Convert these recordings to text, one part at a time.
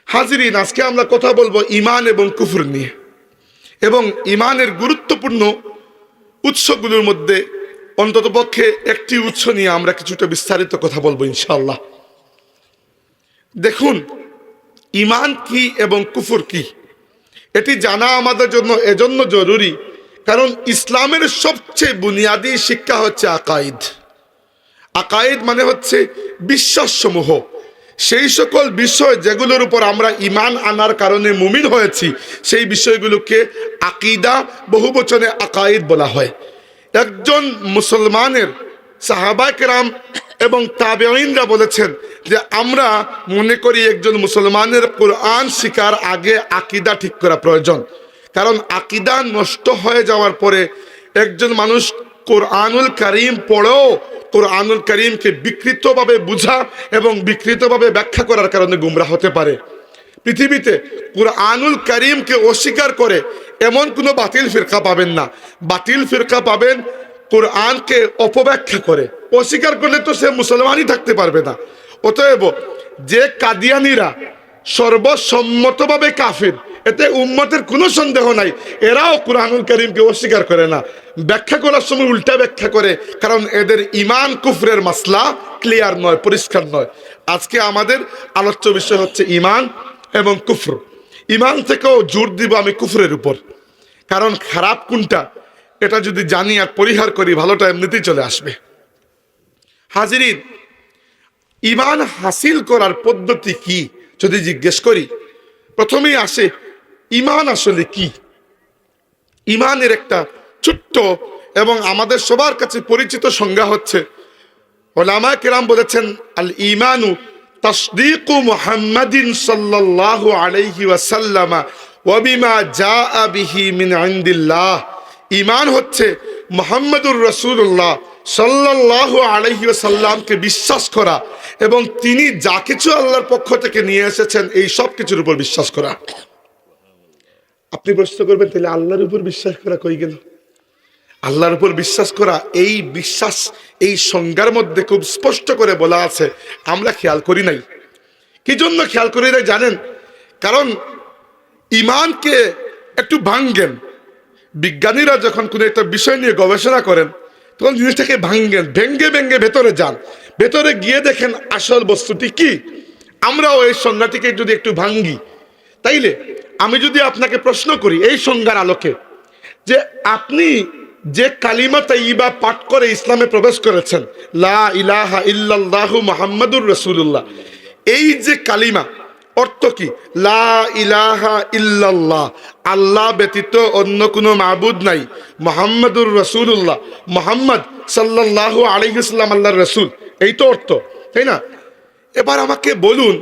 হাজিরিন, আজকে আমরা কথা বলবো ঈমান এবং কুফর নিয়ে, এবং ঈমানের গুরুত্বপূর্ণ উৎসগুলোর মধ্যে অন্ততপক্ষে একটি উৎস নিয়ে আমরা কিছুটা বিস্তারিত কথা বলবো ইনশাআল্লাহ। দেখুন, ঈমান কি এবং কুফর কি এটি জানা আমাদের জন্য এজন্য জরুরি, কারণ ইসলামের সবচেয়ে বুনিয়াদী শিক্ষা হচ্ছে আকাইদ। আকাইদ মানে হচ্ছে বিশ্বাসসমূহ, সেই সকল বিষয় যেগুলোর উপর আমরা ঈমান আনার কারণে মুমিন হয়েছি, সেই বিষয়গুলোকে আকিদা, বহুবচনে আকাইদ বলা হয়। একজন মুসলমানের সাহাবায়ে কেরাম এবং তাবেঈনরা বলেছেন যে আমরা মনে করি একজন মুসলমানের কোরআন শিখার আগে আকিদা ঠিক করা প্রয়োজন, কারণ আকিদা নষ্ট হয়ে যাওয়ার পরে একজন মানুষ কোরআনুল কারীম পড়েও কোরআনুল কারীমকে বিকৃতভাবে বুঝা এবং বিকৃতভাবে ব্যাখ্যা করার কারণে গুমরাহ হতে পারে। পৃথিবীতে কোরআনুল কারীমকে অস্বীকার করে এমন কোনো বাতিল ফিরকা পাবেন না। বাতিল ফিরকা পাবেন কোরআনকে অপব্যাখ্যা করে। অস্বীকার করলে তো সে মুসলমানই থাকতে পারবে না। অতএব যে কাদিয়ানীরা সর্বসম্মতভাবে কাফির, এতে উম্মতের কোনো সন্দেহ নাই, এরাও কোরআনুল কারীমকে অস্বীকার করে না, ব্যাখ্যা করার সময় উল্টা ব্যাখ্যা করে, কারণ এদের ঈমান কুফরের মাসলা ক্লিয়ার নয়, পরিষ্কার নয়। আজকে আমাদের আলোচ্য বিষয় হচ্ছে ঈমান এবং কুফর। ঈমান থেকেও জোর দিব আমি কুফরের উপর, কারণ খারাপ কোনটা এটা যদি জানি আর পরিহার করি, ভালোটা এমনিতেই চলে আসবে। হাজিরিন, ঈমান হাসিল করার পদ্ধতি কি যদি জিজ্ঞেস করি, প্রথমেই আসে ঈমান আসলে কি। ঈমানের একটা ছোট্ট এবং আমাদের সবার কাছে পরিচিত সংজ্ঞা হচ্ছে, উলামায়ে কেরাম বলেছেন, আল ঈমানু তাসদীকু মুহাম্মাদিন সাল্লাল্লাহু আলাইহি ওয়াসাল্লাম ওয়া বিমা জাআ বিহি মিন ইনদিল্লাহ। ঈমান হচ্ছে মুহাম্মদুর রাসূলুল্লাহ সাল্লাল্লাহু আলাইহি ওয়াসাল্লামকে বিশ্বাস করা এবং তিনি যা কিছু আল্লাহর পক্ষ থেকে নিয়ে এসেছেন এই সব কিছুর উপর বিশ্বাস করা। আপনি প্রশ্ন করবেন, তাহলে আল্লাহর উপর বিশ্বাস করা কই গেল? আল্লাহর উপর বিশ্বাস করা, এই বিশ্বাস এই সংজ্ঞার মধ্যে খুব স্পষ্ট করে বলা আছে, আমরা খেয়াল করি নাই। কি জন্য খেয়াল করি নাই জানেন? কারণ ঈমানকে একটু ভাঙ্গেন। বিজ্ঞানীরা যখন কোনো একটা বিষয় নিয়ে গবেষণা করেন, তখন জিনিসটাকে ভাঙ্গেন, ভেঙ্গে ভেঙ্গে ভেতরে যান, ভেতরে গিয়ে দেখেন আসল বস্তুটি কি। আমরাও এই সংজ্ঞাটিকে যদি একটু ভাঙ্গি, তাইলে আমি যদি আপনাকে প্রশ্ন করি এই সংজ্ঞার আলোকে, যে আপনি যে কালিমা তাইয়্যিবা পাঠ করে ইসলামে প্রবেশ করেছেন, লা ইলাহা ইল্লাল্লাহু মুহাম্মাদুর রাসূলুল্লাহ, এই যে কালিমা অর্থ কি? লা ইলাহা ইল্লাল্লাহ, আল্লাহ ব্যতীত অন্য কোনো মাবুদ নাই, মুহাম্মাদুর রাসূলুল্লাহ, মুহাম্মদ সাল্লাল্লাহু আলাইহি ওয়াসাল্লাম আল্লাহর রাসূল, এই তো অর্থ, তাই না? এবার আমাকে বলুন,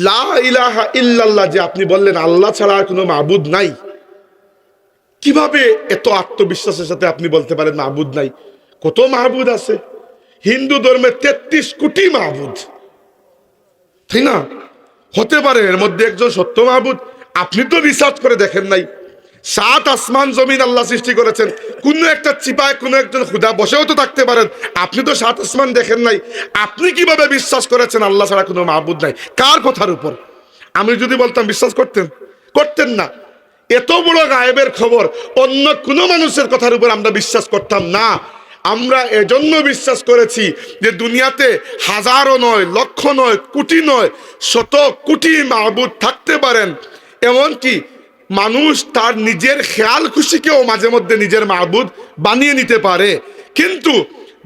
লা ইলাহা ইল্লাল্লাহ যে আপনি বললেন আল্লাহ ছাড়া আর কোনো মাবুদ নাই, কিভাবে এত আত্মবিশ্বাসের সাথে আপনি বলতে পারেন মাবুদ নাই? কত মাহবুদ আছে। হিন্দু ধর্মে 33 কোটি মাহবুদ, তাই না? হতে পারে এর মধ্যে একজন সত্য মাহবুদ। আপনি তো রিসার্চ করে দেখেন নাই। 7 আসমান জমিন আল্লাহ সৃষ্টি করেছেন, কোন একটা চিপায় কোন একজন খুদা বসেও তো থাকতে পারেন। আপনি তো 7 আসমান দেখেন নাই, আপনি কিভাবে বিশ্বাস করেছেন আল্লাহ ছাড়া কোনো মাহবুদ নাই? কার কথার উপর? আমি যদি বলতাম বিশ্বাস করতেন না। এত বড় গায়েবের খবর অন্য কোনো মানুষের কথার উপর আমরা বিশ্বাস করতাম না। আমরা এজন্য বিশ্বাস করেছি যে দুনিয়াতে হাজারো নয়, লক্ষ নয়, কোটি নয়, শত কোটি মাহবুদ থাকতে পারেন। এমনকি মানুষ তার নিজের খেয়াল খুশিকেও মাঝে মধ্যে নিজের মাহবুদ বানিয়ে নিতে পারে। কিন্তু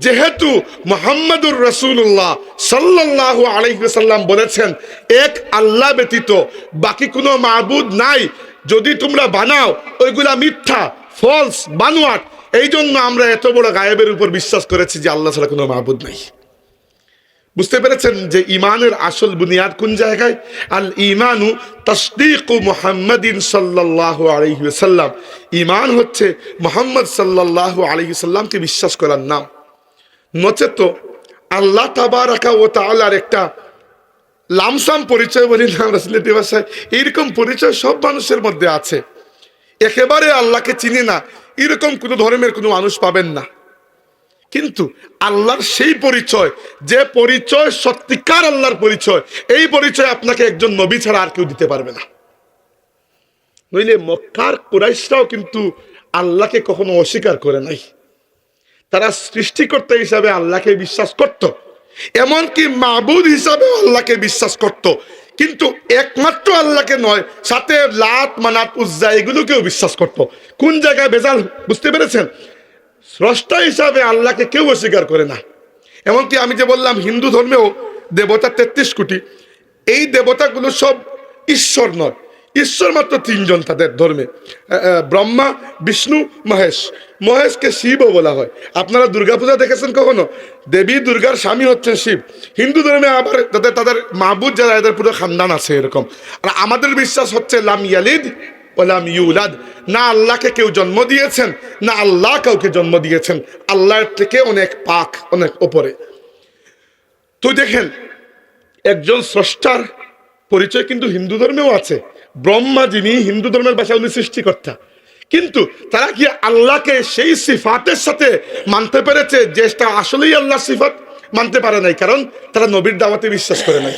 যেহেতু মুহাম্মাদুর রাসূলুল্লাহ সাল্লাল্লাহু আলাইহি ওয়াসাল্লাম বলেছেন এক আল্লাহ ব্যতীত বাকি কোনো মাহবুদ নাই, যদি তোমরা বানাও ওইগুলা মিথ্যা, ফলস, বানোয়াট। এই জন্য আমরা এত বড় গায়েবের উপর বিশ্বাস করেছি যে আল্লাহ ছাড়া কোনো মাহবুদ নাই। বুঝতে পেরেছেন যে ঈমানের আসল বুনিয়াদ কোন জায়গায়? আল ঈমানু তাসদীকু মুহাম্মাদিন সাল্লাল্লাহু আলাইহি ওয়াসাল্লাম। ঈমান হচ্ছে মুহাম্মদ সাল্লাল্লাহু আলাইহি ওয়াসাল্লামকে বিশ্বাস করার নাম। নচেত আল্লাহ তাবারাকা ওয়া তাআলার একটা লামসাম পরিচয় বলি না রাসূলের ভাষায়, এইরকম পরিচয় সব মানুষের মধ্যে আছে। একেবারে আল্লাহকে চিনি না এরকম কোনো ধর্মের কোনো মানুষ পাবেন না। কিন্তু আল্লাহর সেই পরিচয়, যে পরিচয় সত্যিকার আল্লাহর পরিচয়, এই পরিচয় আপনাকে একজন নবী ছাড়া আর কেউ দিতে পারবে না। নইলে মক্কার কুরাইশরাও কিন্তু আল্লাহকে কখনো অস্বীকার করে নাই। তারা সৃষ্টিকর্তা হিসাবে আল্লাহকে বিশ্বাস করত, এমনকি মাবুদ হিসাবে আল্লাহকে বিশ্বাস করত, কিন্তু একমাত্র আল্লাহকে নয়, সাথে লাত মানাত উজ্জা এগুলোকেও বিশ্বাস করত। কোন জায়গায় ভেজাল বুঝতে পেরেছেন? স্রষ্টা হিসাবে আল্লাহকে কেউ অস্বীকার করে না। এমনকি আমি যে বললাম হিন্দু ধর্মেও দেবতা 33 কোটি, এই দেবতাগুলো সব ঈশ্বর নয়, ঈশ্বর মাত্র 3 জন তাদের ধর্মে, ব্রহ্মা, বিষ্ণু, মহেশ। মহেশকে শিবও বলা হয়। আপনারা দুর্গাপূজা দেখেছেন কখনো? দেবী দুর্গার স্বামী হচ্ছেন শিব। হিন্দু ধর্মে আবার তাদের মাহবুদ যারা, এদের পুরো খানদান আছে এরকম। আর আমাদের বিশ্বাস হচ্ছে লাম ইয়ালিদ ওয়ালাম ইউলাদ, না আল্লাহকে কেউ জন্ম দিয়েছেন, না আল্লাহ কাউকে জন্ম দিয়েছেন। আল্লাহর থেকে অনেক পাক, অনেক ওপরে। তো দেখেন, একজন স্রষ্টার পরিচয় কিন্তু হিন্দু ধর্মেও আছে। ব্রহ্মা যিনি, হিন্দু ধর্মের ভাষায় উনি সৃষ্টিকর্তা, কিন্তু তারা কি আল্লাহকে সেই সিফাতের সাথে মানতে পেরেছে যেটা আসলেই আল্লাহর সিফাত? মানতে পারে নাই, কারণ তারা নবীর দাওয়াতে বিশ্বাস করে নাই।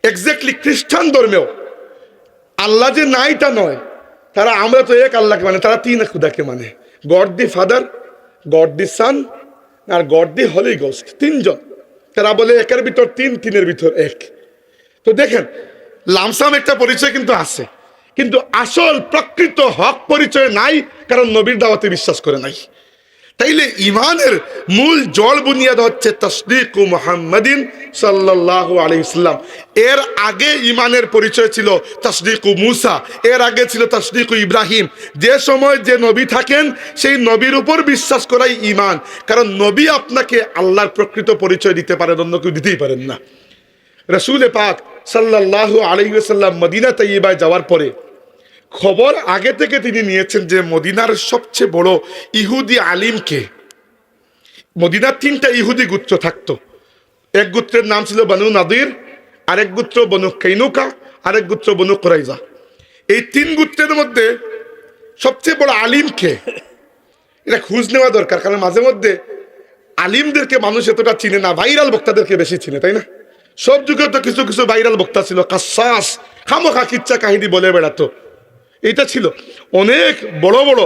এক্স্যাক্টলি খ্রিস্টান ধর্মেও আল্লাহ যে নাই তা নয়, তারা আমরা তো এক আল্লাহকে মানে, তারা 3 খুদাকে মানে, God the Father, God the Son আর গড দি হলি গোস্ট। 3 জন। তারা বলে একের ভিতর 3, 3-এর ভিতর 1। তো দেখেন, লামসাম একটা পরিচয় কিন্তু আছে, কিন্তু আসল প্রকৃত হক পরিচয় নাই, কারণ নবীর দাওয়াতে বিশ্বাস করে নাই। তাইলে ইমানের মূল জল বুনিয়াদ হচ্ছে তাসদীকু মুহাম্মাদিন সাল্লাল্লাহু আলাইহি ওয়াসাল্লাম। এর আগে ইমানের পরিচয় ছিল তাসদীকু মূসা, এর আগে ছিল তাসদীকু ইব্রাহিম। যে সময় যে নবী থাকেন সেই নবীর উপর বিশ্বাস করাই ইমান, কারণ নবী আপনাকে আল্লাহর প্রকৃত পরিচয় দিতে পারেন, অন্য কেউ দিতেই পারেন না। রাসূল পাক সাল্লাল্লাহু আলাইহি ওয়াসাল্লাম মদিনা তাইয়্যিবায় যাওয়ার পরে খবর আগে থেকে তিনি নিয়েছেন যে মদিনার সবচেয়ে বড় ইহুদি আলিমকে। মদিনার 3টা ইহুদি গোত্র থাকতো। এক গোত্রের নাম ছিল বনু নাদির, আরেক গোত্র বনু কাইনুকা, আরেক গোত্র বনু কুরাইজা। এই 3 গোত্রের মধ্যে সবচেয়ে বড় আলিমকে, এটা খোঁজ নেওয়া দরকার, কারণ মাঝে মধ্যে আলিমদেরকে মানুষ এতটা চিনে না, ভাইরাল বক্তাদেরকে বেশি চিনে, তাই না? সব যুগে তো কিছু কিছু ভাইরাল বক্তা ছিল, কাসাস, খামোখা কিচ্ছা কাহিনী বলে বেড়াতো। এটা ছিল অনেক বড় বড়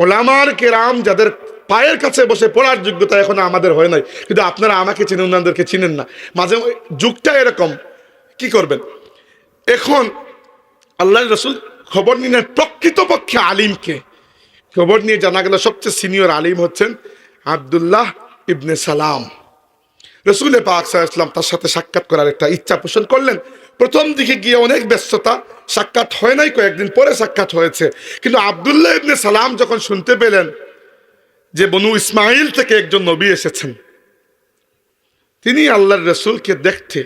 ওলামার কেরাম, যাদের পায়ের কাছে বসে পড়ার যোগ্যতা এখন আমাদের হয় নাই, কিন্তু আপনারা আমাকে চিনেন, ওনাদেরকে চিনেন না। মাঝে যুগটা এরকম, কি করবেন? এখন আল্লাহর রাসূল খবর নিলেন প্রকৃতপক্ষে আলিমকে। খবর নিয়ে জানা গেল সবচেয়ে সিনিয়র আলিম হচ্ছেন আব্দুল্লাহ ইবনে সালাম। রাসূল পাক সাল্লাল্লাহু আলাইহি ওয়াসাল্লাম তার সাথে সাক্ষাৎ করার একটা ইচ্ছা পোষণ করলেন। প্রথম দিকে গিয়ে অনেক ব্যস্ততা, সাক্ষাৎ হয় নাই, কয়েকদিন পরে সাক্ষাৎ হয়েছে। কিন্তু আব্দুল্লাহ ইবনে সালাম যখন শুনতে পেলেন যে বনু ইসমাইল থেকে একজন নবী এসেছেন, তিনি আল্লাহর রাসূলকে দেখতে,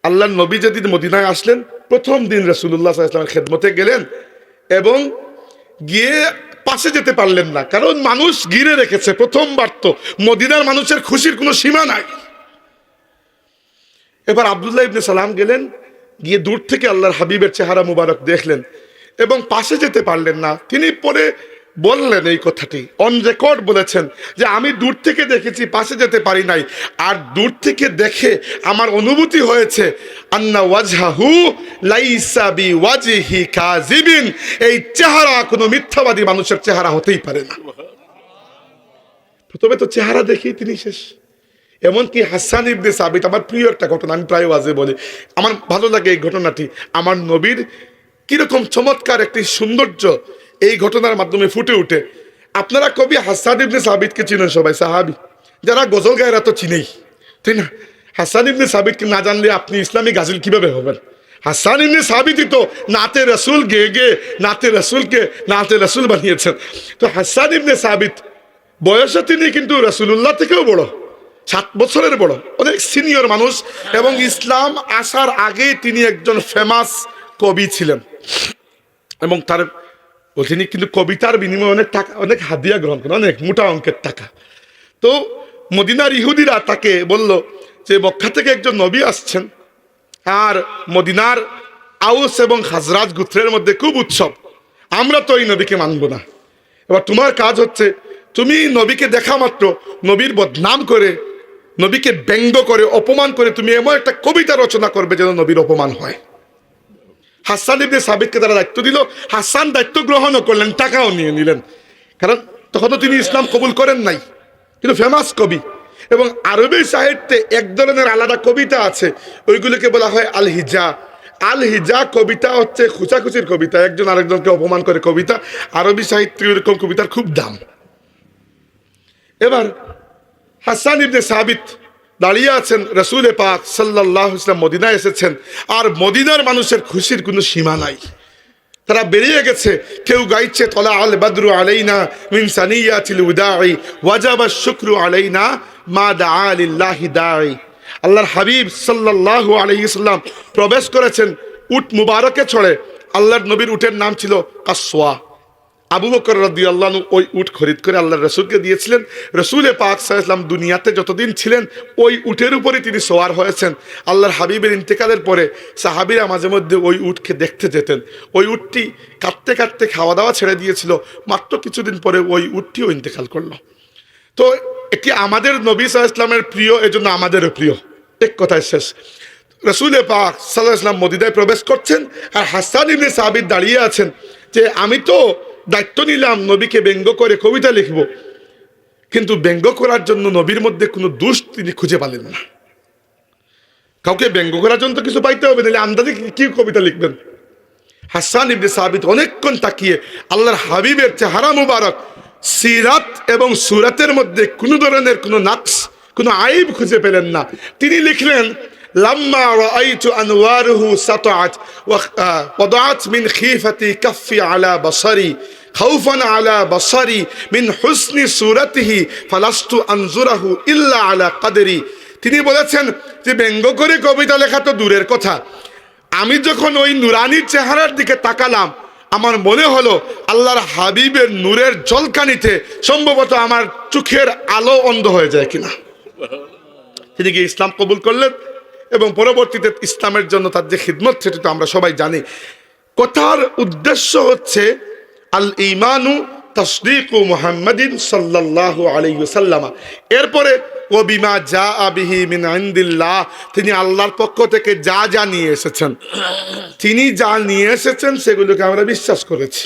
আল্লাহর নবী যেদিন মদিনায় আসলেন প্রথম দিন রাসূলুল্লাহ সাল্লাল্লাহু আলাইহি ওয়াসাল্লামের খেদমতে গেলেন এবং গিয়ে পাশে যেতে পারলেন না, কারণ মানুষ ঘিরে রেখেছে। প্রথমবার তো মদিনার মানুষের খুশির কোনো সীমা নাই। এবার আব্দুল্লাহ ইবনে সালাম গেলেন, গিয়ে দূর থেকে আল্লাহর হাবিবের চেহারা মুবারক দেখলেন এবং পাশে যেতে পারলেন না। তিনি পরে বললেন এই কথাটি, অন রেকর্ড বলেছেন যে আমি দূর থেকে দেখেছি, পাশে যেতে পারি নাই। আর দূর থেকে দেখে আমার অনুভূতি হয়েছে আন্না ওয়াজহাহু লাইসা বিওয়াজহি কাযিবিন, এই চেহারা কোনো মিথ্যাবাদী মানুষের চেহারা হতেই পারে না। প্রথমে তো চেহারা দেখেই তিনি শেষ। এমনকি হাসান ইবনে সাবিত, আমার প্রিয় একটা ঘটনা, আমি প্রায় ওয়াজে বলি, আমার ভালো লাগে এই ঘটনাটি। আমার নবীর কিরকম চমৎকার একটি সৌন্দর্য এই ঘটনার মাধ্যমে ফুটে উঠে। আপনারা কবি হাসান ইবনে সাবিতকে চিনেন সবাই, সাহাবী, যারা গজল গায়েরা তো চিনেই, তাই না? হাসান ইবনে সাবিতকে না জানলে আপনি ইসলামী গাজিল কিভাবে হবেন? হাসান ইবনে সাবিতই তো নাতে রসুল গেয়ে গেয়ে নাতে রসুলকে নাতে রসুল বানিয়েছেন। তো হাসান ইবনে সাবিত বয়সে তিনি কিন্তু রাসূলুল্লাহ থেকেও বড়, 7 বছরের বড়, অনেক সিনিয়র মানুষ। এবং ইসলাম আসার আগে তিনি একজন ফেমাস কবি ছিলেন এবং তার তিনি কিন্তু কবিতার বিনিময়ে অনেক টাকা, অনেক হাদিয়া গ্রহণ করেন, অনেক মোটা অঙ্কের টাকা। তো মদিনার ইহুদিরা তাকে বলল যে মক্কা থেকে একজন নবী আসছেন, আর মদিনার আউস এবং খাজরাজ গোত্রের মধ্যে খুব উৎসব, আমরা তো এই নবীকে মানব না। এবার তোমার কাজ হচ্ছে তুমি নবীকে দেখা মাত্র নবীর বদনাম করে, নবীকে ব্যঙ্গ করে, অপমান করে তুমি এমন একটা কবিতা রচনা করবে যেন নবীর অপমান হয়। হাসান ইবনে সাবিতকে তারা দায়িত্ব দিল, হাসান দায়িত্ব গ্রহণও করলেন, টাকাও নিয়ে নিলেন, কারণ তখনও তিনি ইসলাম কবুল করেন নাই, কিন্তু ফেমাস কবি। এবং আরবি সাহিত্যে এক ধরনের আলাদা কবিতা আছে, ওইগুলোকে বলা হয় আল হিজা। আল হিজা কবিতা হচ্ছে খুচাখুচির কবিতা, একজন আরেকজনকে অপমান করে কবিতা। আরবি সাহিত্যে এরকম কবিতার খুব দাম। এবার হাসান ইবনে সাবিত দাঁড়িয়ে আছেন, রাসূল পাক সাল্লাল্লাহু আলাইহি ওয়াসাল্লাম মদিনায় এসেছেন, আর মদিনার মানুষের খুশির কোনো সীমা নাই। তারা বেরিয়ে গেছে, কেউ গাইছে তলা আল বদরু আলাইনা মিন সানিয়াতিল উদাই ওয়াজাবা শুকরু আলাইনা মা দাআ লিল্লাহি দাঈ। আল্লাহর হাবিব সাল্লাল্লাহু আলাইহি ওয়াসাল্লাম প্রবেশ করেছেন উট মুবারকে চড়ে। আল্লাহর নবীর উটের নাম ছিল কাসওয়া। আবু বকর রাদিয়াল্লাহু আনহু ওই উট খরিদ করে আল্লাহর রাসূলকে দিয়েছিলেন। রাসূল পাক সাল্লাল্লাহু আলাইহি ওয়াসাল্লাম দুনিয়াতে যতদিন ছিলেন ওই উটের উপরই তিনি সওয়ার হয়েছেন। আল্লাহর হাবিবের ইন্তেকালের পরে সাহাবীরা মাঝে মধ্যে ওই উটকে দেখতে যেতেন। ওই উটটি কাঁদতে কাঁদতে খাওয়া দাওয়া ছেড়ে দিয়েছিল, মাত্র কিছুদিন পরে ওই উটটিও ইন্তেকাল করলো। তো এটি আমাদের নবী সাল্লাল্লাহু আলাইহি ওয়াসাল্লামের প্রিয়, এজন্য আমাদেরও প্রিয়। এক কথায় শেষ। রাসূল পাক সাল্লাল্লাহু আলাইহি ওয়াসাল্লাম মদিনায় প্রবেশ করছেন, আর হাসান ইবনে সাবিত দাঁড়িয়ে আছেন যে আমি তো দায়িত্ব নিলাম নবীকে ব্যঙ্গ করে কবিতা লিখব, কিন্তু ব্যঙ্গ করার জন্য নবীর মধ্যে কোনো দোষ তিনি খুঁজে পেলেন না। কাউকে ব্যঙ্গ করার জন্য তো কিছু পাইতে হবে, নাহলে আন্দাজে কি কবিতা লিখবেন। হাসান ইবনে সাবিত অনেকক্ষণ তাকিয়ে আল্লাহর হাবিবের চেহারা মুবারক, সিরাত এবং সুরাতের মধ্যে কোনো ধরনের কোনো নাকস, কোনো আইব খুঁজে পেলেন না। তিনি লিখলেন লাম্মা রাআইতু আনওয়ারুহু সাতাআত ওয়াদাআত মিন খিফাতি কাফি আলা বসরি খাউফান আলা বসরি মিন হুসনি সূরাতিহি ফালাস্তু আনজুরাহু ইল্লা আলা কদরি। তিনি বলেছেন যে ব্যঙ্গ করে কবিতা লেখা তো দূরের কথা, আমি যখন ওই নুরানির চেহারার দিকে তাকালাম আমার মনে হলো আল্লাহর হাবিবের নূরের জলকানিতে সম্ভবত আমার চোখের আলো অন্ধ হয়ে যায় কিনা। তিনি গিয়ে ইসলাম কবুল করলেন এবং পরবর্তীতে ইসলামের জন্য তার যে খিদমত সেটা তো আমরা সবাই জানি। কথার উদ্দেশ্য হচ্ছে আল ঈমানু তাসদীকু মুহাম্মাদিন সাল্লাল্লাহু আলাইহি ওয়াসাল্লাম। এরপরে ও বিমা জাআ বিহি মিন ইনদিল্লাহ, তিনি আল্লাহর পক্ষ থেকে যা যা নিয়ে এসেছেন, তিনি যা নিয়ে এসেছেন সেগুলোকে আমরা বিশ্বাস করেছি।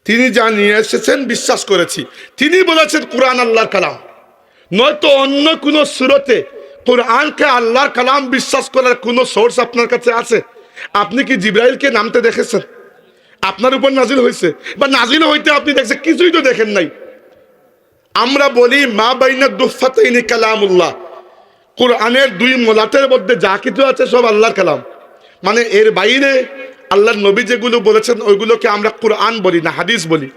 তিনি যা নিয়ে এসেছেন বিশ্বাস করেছি। তিনি বলেছেন কুরআন আল্লাহর কালাম, নয়তো অন্য কোনো সূরতে কুরআনকে আল্লাহর কালাম বিশ্বাস করার কোনো সোর্স আপনার কাছে আছে? আপনি কি জিবরাইলকে নামতে দেখেছেন? আপনার উপর নাজিল হয়েছে বা নাজিল হইতে আপনি দেখছেন? কিছুই তো দেখেন নাই। আমরা বলি মা বাইনা দুফাতাইনি কালামুল্লাহ, কুরআনের দুই মোলাতের মধ্যে যা কিছু আছে সব আল্লাহর কালাম। মানে এর বাইরে আল্লাহর নবী যেগুলো বলেছেন ওইগুলোকে আমরা কুরআন বলি না, হাদিস বলি।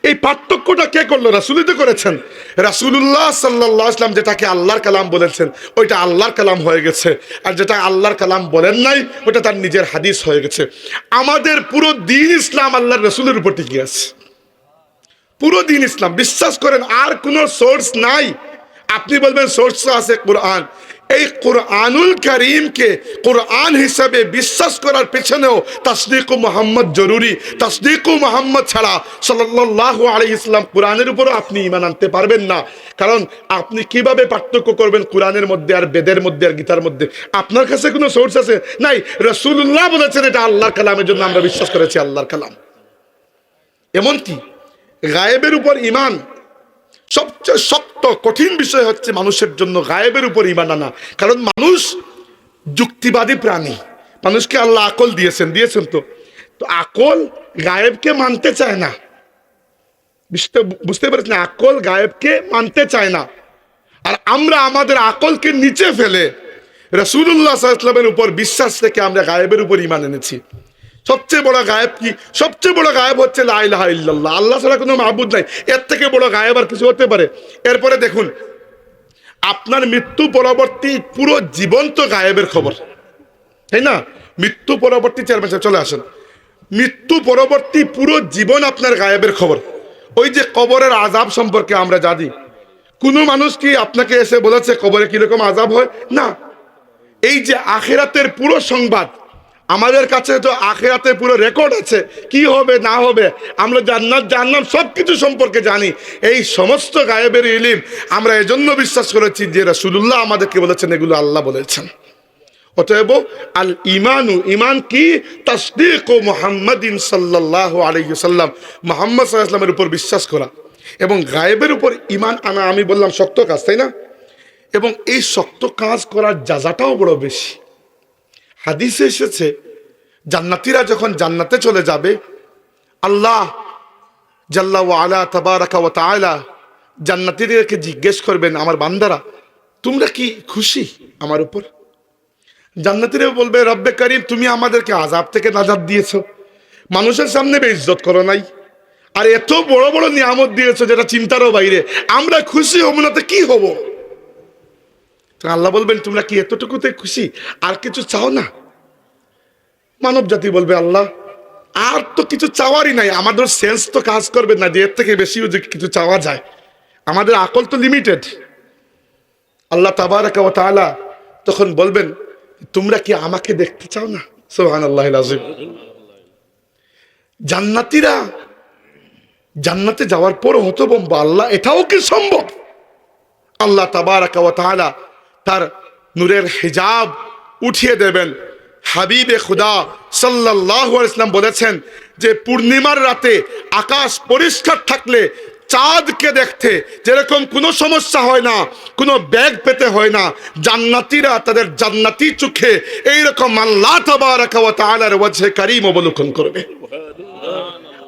এই পার্থক্যটা কে করলো? রাসূলই তো করেছেন। রাসূলুল্লাহ সাল্লাল্লাহু আলাইহি ওয়াসাল্লাম যেটাকে আল্লাহর কালাম বলেছেন ওইটা আল্লাহর কালাম হয়ে গেছে, আর যেটা আল্লাহর কালাম বলেন নাই ওটা তার নিজের হাদিস হয়ে গেছে। আমাদের পুরো দ্বীন ইসলাম আল্লাহর রাসূলের উপর টিকে আছে। পুরো দ্বীন ইসলাম বিশ্বাস করেন, আর কোনো সোর্স নাই। আপনি বলবেন সোর্স আছে কুরআন। এই কুরআনুল কারীমকে কুরআন হিসাবে বিশ্বাস করার পেছনেও তাসদীকু মুহাম্মদ জরুরি। তাসদীকু মুহাম্মদ ছাড়া সাল্লাল্লাহু আলাইহি ওয়াসাল্লাম কুরআনের উপর আপনি ঈমান আনতে পারবেন না। কারণ আপনি কিভাবে পার্থক্য করবেন কুরআনের মধ্যে আর বেদের মধ্যে আর গীতার মধ্যে? আপনার কাছে কোনো সোর্স আছে? নাই। রাসূলুল্লাহ বলেছেন এটা আল্লাহর কালামের জন্য আমরা বিশ্বাস করেছি আল্লাহর কালাম। এমনকি গায়েবের উপর ঈমান সবচেয়ে শক্ত কঠিন বিষয় হচ্ছে মানুষের জন্য গায়েবের উপর ঈমান আনা। কারণ মানুষ যুক্তিবাদী প্রাণী, মানুষকে আল্লাহ আকল দিয়েছেন তো আকল গায়েবকে মানতে চায় না। বুঝতে পেরেছেন? আকল গায়েবকে মানতে চায় না। আর আমরা আমাদের আকলকে নিচে ফেলে রাসূলুল্লাহ সাল্লাল্লাহু আলাইহি ওয়াসাল্লামের উপর বিশ্বাস থেকে আমরা গায়েবের উপর ঈমান এনেছি। সবচেয়ে বড় গায়েব কি? সবচেয়ে বড় গায়েব হচ্ছে লা ইলাহা ইল্লাল্লাহ, আল্লাহ ছাড়া কোনো মাবুদ নাই। এর থেকে বড় গায়েব আর কিছু হতে পারে? এরপরে দেখুন, আপনার মৃত্যু পরবর্তী পুরো জীবন তো গায়েবের খবর, তাই না? মৃত্যু পরবর্তী চেয়ারম্যান সাহেব চলে আসেন। মৃত্যু পরবর্তী পুরো জীবন আপনার গায়েবের খবর। ওই যে কবরের আযাব সম্পর্কে আমরা জানি, কোনো মানুষ কি আপনাকে এসে বলেছে কবরে কিরকম আযাব হয়? না। এই যে আখিরাতের পুরো সংবাদ আমাদের কাছে তো আখিরাতে পুরো রেকর্ড আছে, কি হবে না হবে, আমরা জান্নাত জাহান্নাম সব কিছু সম্পর্কে জানি। এই সমস্ত গায়েবের ইলম আমরা এজন্য বিশ্বাস করেছি যে রাসূলুল্লাহ আমাদেরকে বলেছেন, এগুলো আল্লাহ বলেছেন। অতএব আল ইমানু, ইমান কি? তাসদীক মুহাম্মাদিন সাল্লাল্লাহু আলাইহি ওয়াসাল্লাম, মুহাম্মদ সাল্লাল্লাহু আলাইহি ওয়াসাল্লামের উপর বিশ্বাস করা। এবং গায়েবের উপর ইমান আনা, আমি বললাম শক্ত কাজ, তাই না? এবং এই শক্ত কাজ করার জাযাটাও বড় বেশি। হাদিসে এসেছে জান্নাতীরা যখন জান্নাতে চলে যাবে, আল্লাহ জাল্লা ওয়া আলা তাবারাকা ওয়া তাআলা জান্নাতীদেরকে জিজ্ঞেস করবেন, আমার বান্দারা তোমরা কি খুশি আমার উপর? জান্নাতীরা বলবে, রব্বে কারীম তুমি আমাদেরকে আযাব থেকে নাজাত দিয়েছো, মানুষের সামনে বেইজ্জত করো নাই, আর এত বড় বড় নিয়ামত দিয়েছো যেটা চিন্তারও বাইরে, আমরা খুশি হব না তো কি হব? আল্লাহ বলবেন, তোমরা কি এতটুকুতে খুশি, আর কিছু চাও না? মানব জাতি বলবে, আল্লাহ আর তো কিছু চাওয়ারই নাই, আমাদের সেন্স তো কাজ করবে না যে এর থেকে বেশিও যে কিছু চাওয়া যায়, আমাদের আকল তো লিমিটেড। আল্লাহ তাবারাকা ওয়া তাআলা তখন বলবেন, তোমরা কি আমাকে দেখতে চাও না? সুবহানাল্লাহিল আযীম। জান্নাতীরা জান্নাতে যাওয়ার পর হতভম্ব, আল্লাহ এটাও কি সম্ভব? আল্লাহ তাবারাকা ওয়া তাআলা তার নূরের হিজাব উঠিয়ে দেবেন। হাবিবে খুদা সাল্লাল্লাহু আলাইহি ওয়াসাল্লাম বলেছেন যে পূর্ণিমার রাতে আকাশ পরিষ্কার থাকলে চাঁদকে দেখতে যেরকম কোনো সমস্যা হয় না, কোনো ব্যাগ পেতে হয় না, জান্নাতীরা তাদের জান্নাতি চোখে এইরকম আল্লাহ তাবারাকা ওয়া তাআলার ওয়াজহে কারীম অবলোকন করবে।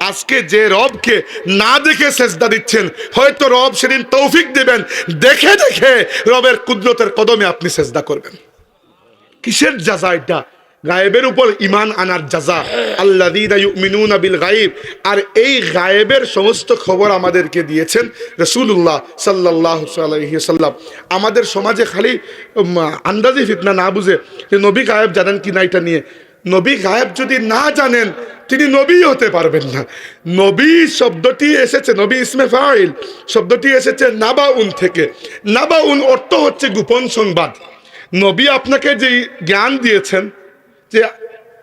আজকে যে রবকে না দেখে সেজদা দিচ্ছেন, হয়তো রব সেদিন তৌফিক দিবেন, দেখে দেখে রবের কুদরতের কদমে আপনি সেজদা করবেন। কিসের জাযা এটা? গায়েবের উপর ঈমান আনার জাযা। আল্লাযীনা ইউমিনুনা বিল গায়ব। আর এই গায়েবের সমস্ত খবর আমাদেরকে দিয়েছেন রাসূলুল্লাহ সাল্লাল্লাহু আলাইহি ওয়াসাল্লাম। আমাদের সমাজে খালি আন্দাজি ফিতনা, না বুঝে যে নবী গায়েব জানেন কি না এটা নিয়ে। নবী গায়েব যদি না জানেন তিনি নবী হতে পারবেন না। নবী শব্দটি এসেছে, নবী ইসমে ফাইল শব্দটি এসেছে নাবাউন থেকে। নাবাউন অর্থ হচ্ছে গোপন সংবাদ। নবী আপনাকে যে জ্ঞান দিয়েছেন, যে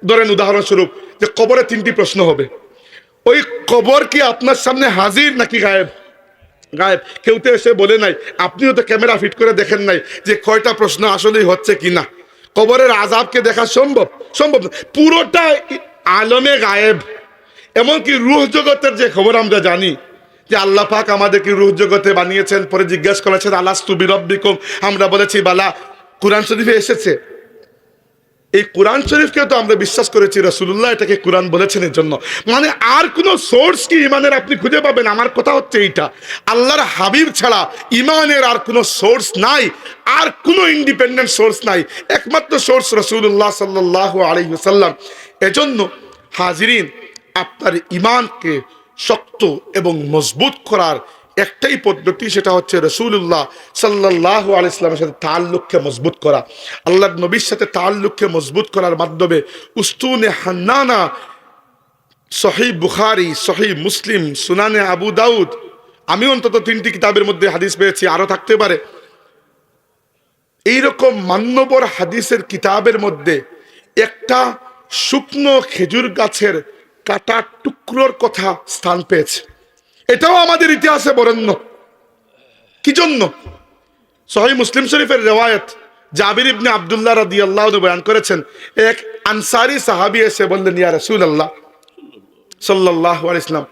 ধরেন উদাহরণস্বরূপ যে কবরে 3টি প্রশ্ন হবে, ওই কবর কি আপনার সামনে হাজির নাকি গায়েব? গায়েব। কেউ তো এসে বলে নাই, আপনিও তো ক্যামেরা ফিট করে দেখেন নাই যে কয়টা প্রশ্ন আসলেই হচ্ছে কিনা। কবরের আযাবকে দেখা সম্ভব? সম্ভব না। পুরোটা আলমে গায়েব। এমনকি রূহ জগতের যে খবর আমরা জানি যে আল্লাহ পাক আমাদেরকে রূহ জগতে বানিয়েছেন, পরে জিজ্ঞেস করেছেন আলাস্তু বিরব্বিকুম, আমরা বলেছি বালা। কুরআন শরীফে এসেছে। এই কোরআন শরীফকে তো আমরা বিশ্বাস করেছি রাসূলুল্লাহ এটাকে কোরআন বলেছেন এর জন্য। মানে আর কোন সোর্স কি ইমানের আপনি খুঁজে পাবেন? আমার কথা হচ্ছে এইটা, আল্লাহর হাবিব ছাড়া ইমানের আর কোন সোর্স নাই, আর কোন ইন্ডিপেন্ডেন্ট সোর্স নাই, একমাত্র সোর্স রাসূলুল্লাহ সাল্লাল্লাহু আলাইহি ওয়াসাল্লাম। এজন্য হাজিরিন, আপনার ইমানকে শক্ত এবং মজবুত করার একটাই পদ্ধতি, সেটা হচ্ছে রাসূলুল্লাহ সাল্লাল্লাহু আলাইহি ওয়াসাল্লামের সাথে তাআল্লুককে মজবুত করা। আল্লাহর নবীর সাথে তাআল্লুককে মজবুত করার মাধ্যমে উস্তুনে হান্নানা, সহিহ বুখারী, সহিহ মুসলিম, সুনানে আবু দাউদ, আমি অন্তত 3টি কিতাবের মধ্যে হাদিস পেয়েছি, আরো থাকতে পারে। এইরকম মান্যবর হাদিসের কিতাবের মধ্যে একটা শুকনো খেজুর গাছের কাটা টুকরোর কথা স্থান পেয়েছে। এটাও আমাদের ইতিহাসে বরেণ্য। কি জন্য? সহিহ মুসলিম শরীফের রিওয়ায়াত, জাবির ইবনে আব্দুল্লাহ রাদিয়াল্লাহু আনহু বয়ান করেছেন, এক আনসারী সাহাবী এসে বললেন, ইয়া রাসূলুল্লাহ সাল্লাল্লাহু আলাইহি ওয়াসাল্লাম,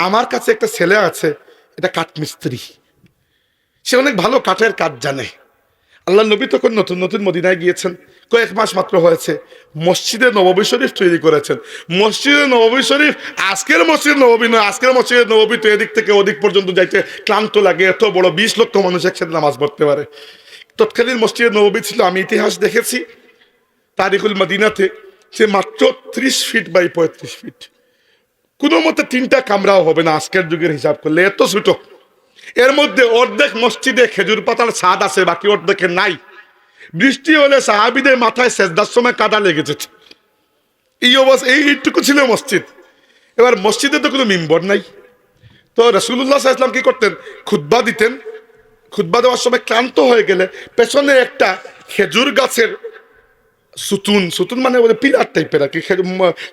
আমার কাছে একটা ছেলে আছে, এটা কাঠমিস্ত্রি, সে অনেক ভালো কাঠের কাজ জানে। আল্লাহ নবী তখন নতুন নতুন মদিনায় গিয়েছেন, কয়েক মাস মাত্র হয়েছে। মসজিদে নববী শরীফ তৈরি করেছেন। মসজিদে নববী শরীফ আজকের মসজিদ নববী নয়, আজকের মসজিদে নববী তো এদিক থেকে ওদিক পর্যন্ত যাইতে ক্লান্ত লাগে, এত বড় 20 লক্ষ মানুষ একসাথে নামাজ পড়তে পারে। তৎকালীন মসজিদে নববী ছিল, আমি ইতিহাস দেখেছি তারিখুল মদিনাতে, সে মাত্র 30 ফিট বাই 35 ফিট। কোনো মতে 3টা কামরাও হবে না আজকের যুগের হিসাব করলে, এত ছোট। এর মধ্যে অর্ধেক মসজিদে খেজুর পাতার ছাদ আছে, বাকি অর্ধেকে নাই। বৃষ্টি হলে সাহাবীদের মাথায় সেজদার সময় কাদা লেগেছে। এই অবস্থা, এইটুকু ছিল মসজিদ। এবার মসজিদে তো কোনো মিম্বর নাই। তো রাসূলুল্লাহ সাল্লাল্লাহু আলাইহি ওয়াসাল্লাম কি করতেন? খুতবা দিতেন। খুতবা দেওয়ার সময় ক্লান্ত হয়ে গেলে পেছনে একটা খেজুর গাছের সুতুন, সুতুন মানে ওদের পিলার টাইপের আর কি,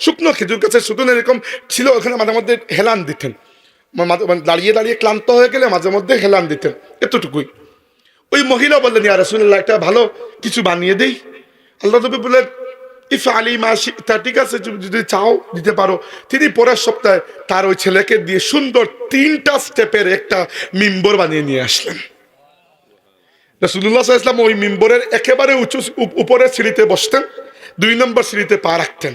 শুকনো খেজুর গাছের সুতুন এরকম ছিল, ওখানে মাঝে মধ্যে হেলান দিতেন, মানে দাঁড়িয়ে দাঁড়িয়ে ক্লান্ত হয়ে গেলে মাঝে মধ্যে হেলান দিতেন, এতটুকুই। ওই মহিলা বললেন, ইয়া রাসূলুল্লাহ, একটা ভালো কিছু বানিয়ে দেই। আল্লাহ নবী বললেন, ইফ আলী মাসি, তা ঠিক আছে, যদি চাও দিতে পারো। তিনি পরের সপ্তাহে তার ওই ছেলেকে দিয়ে সুন্দর 3টা স্টেপের একটা মিম্বর বানিয়ে নিয়ে আসলেন। রাসূলুল্লাহ সাল্লাল্লাহু আলাইহি ওয়াসাল্লাম ওই মিম্বরের একেবারে উঁচু উপরের সিঁড়িতে বসতেন, 2 নম্বর সিঁড়িতে পা রাখতেন।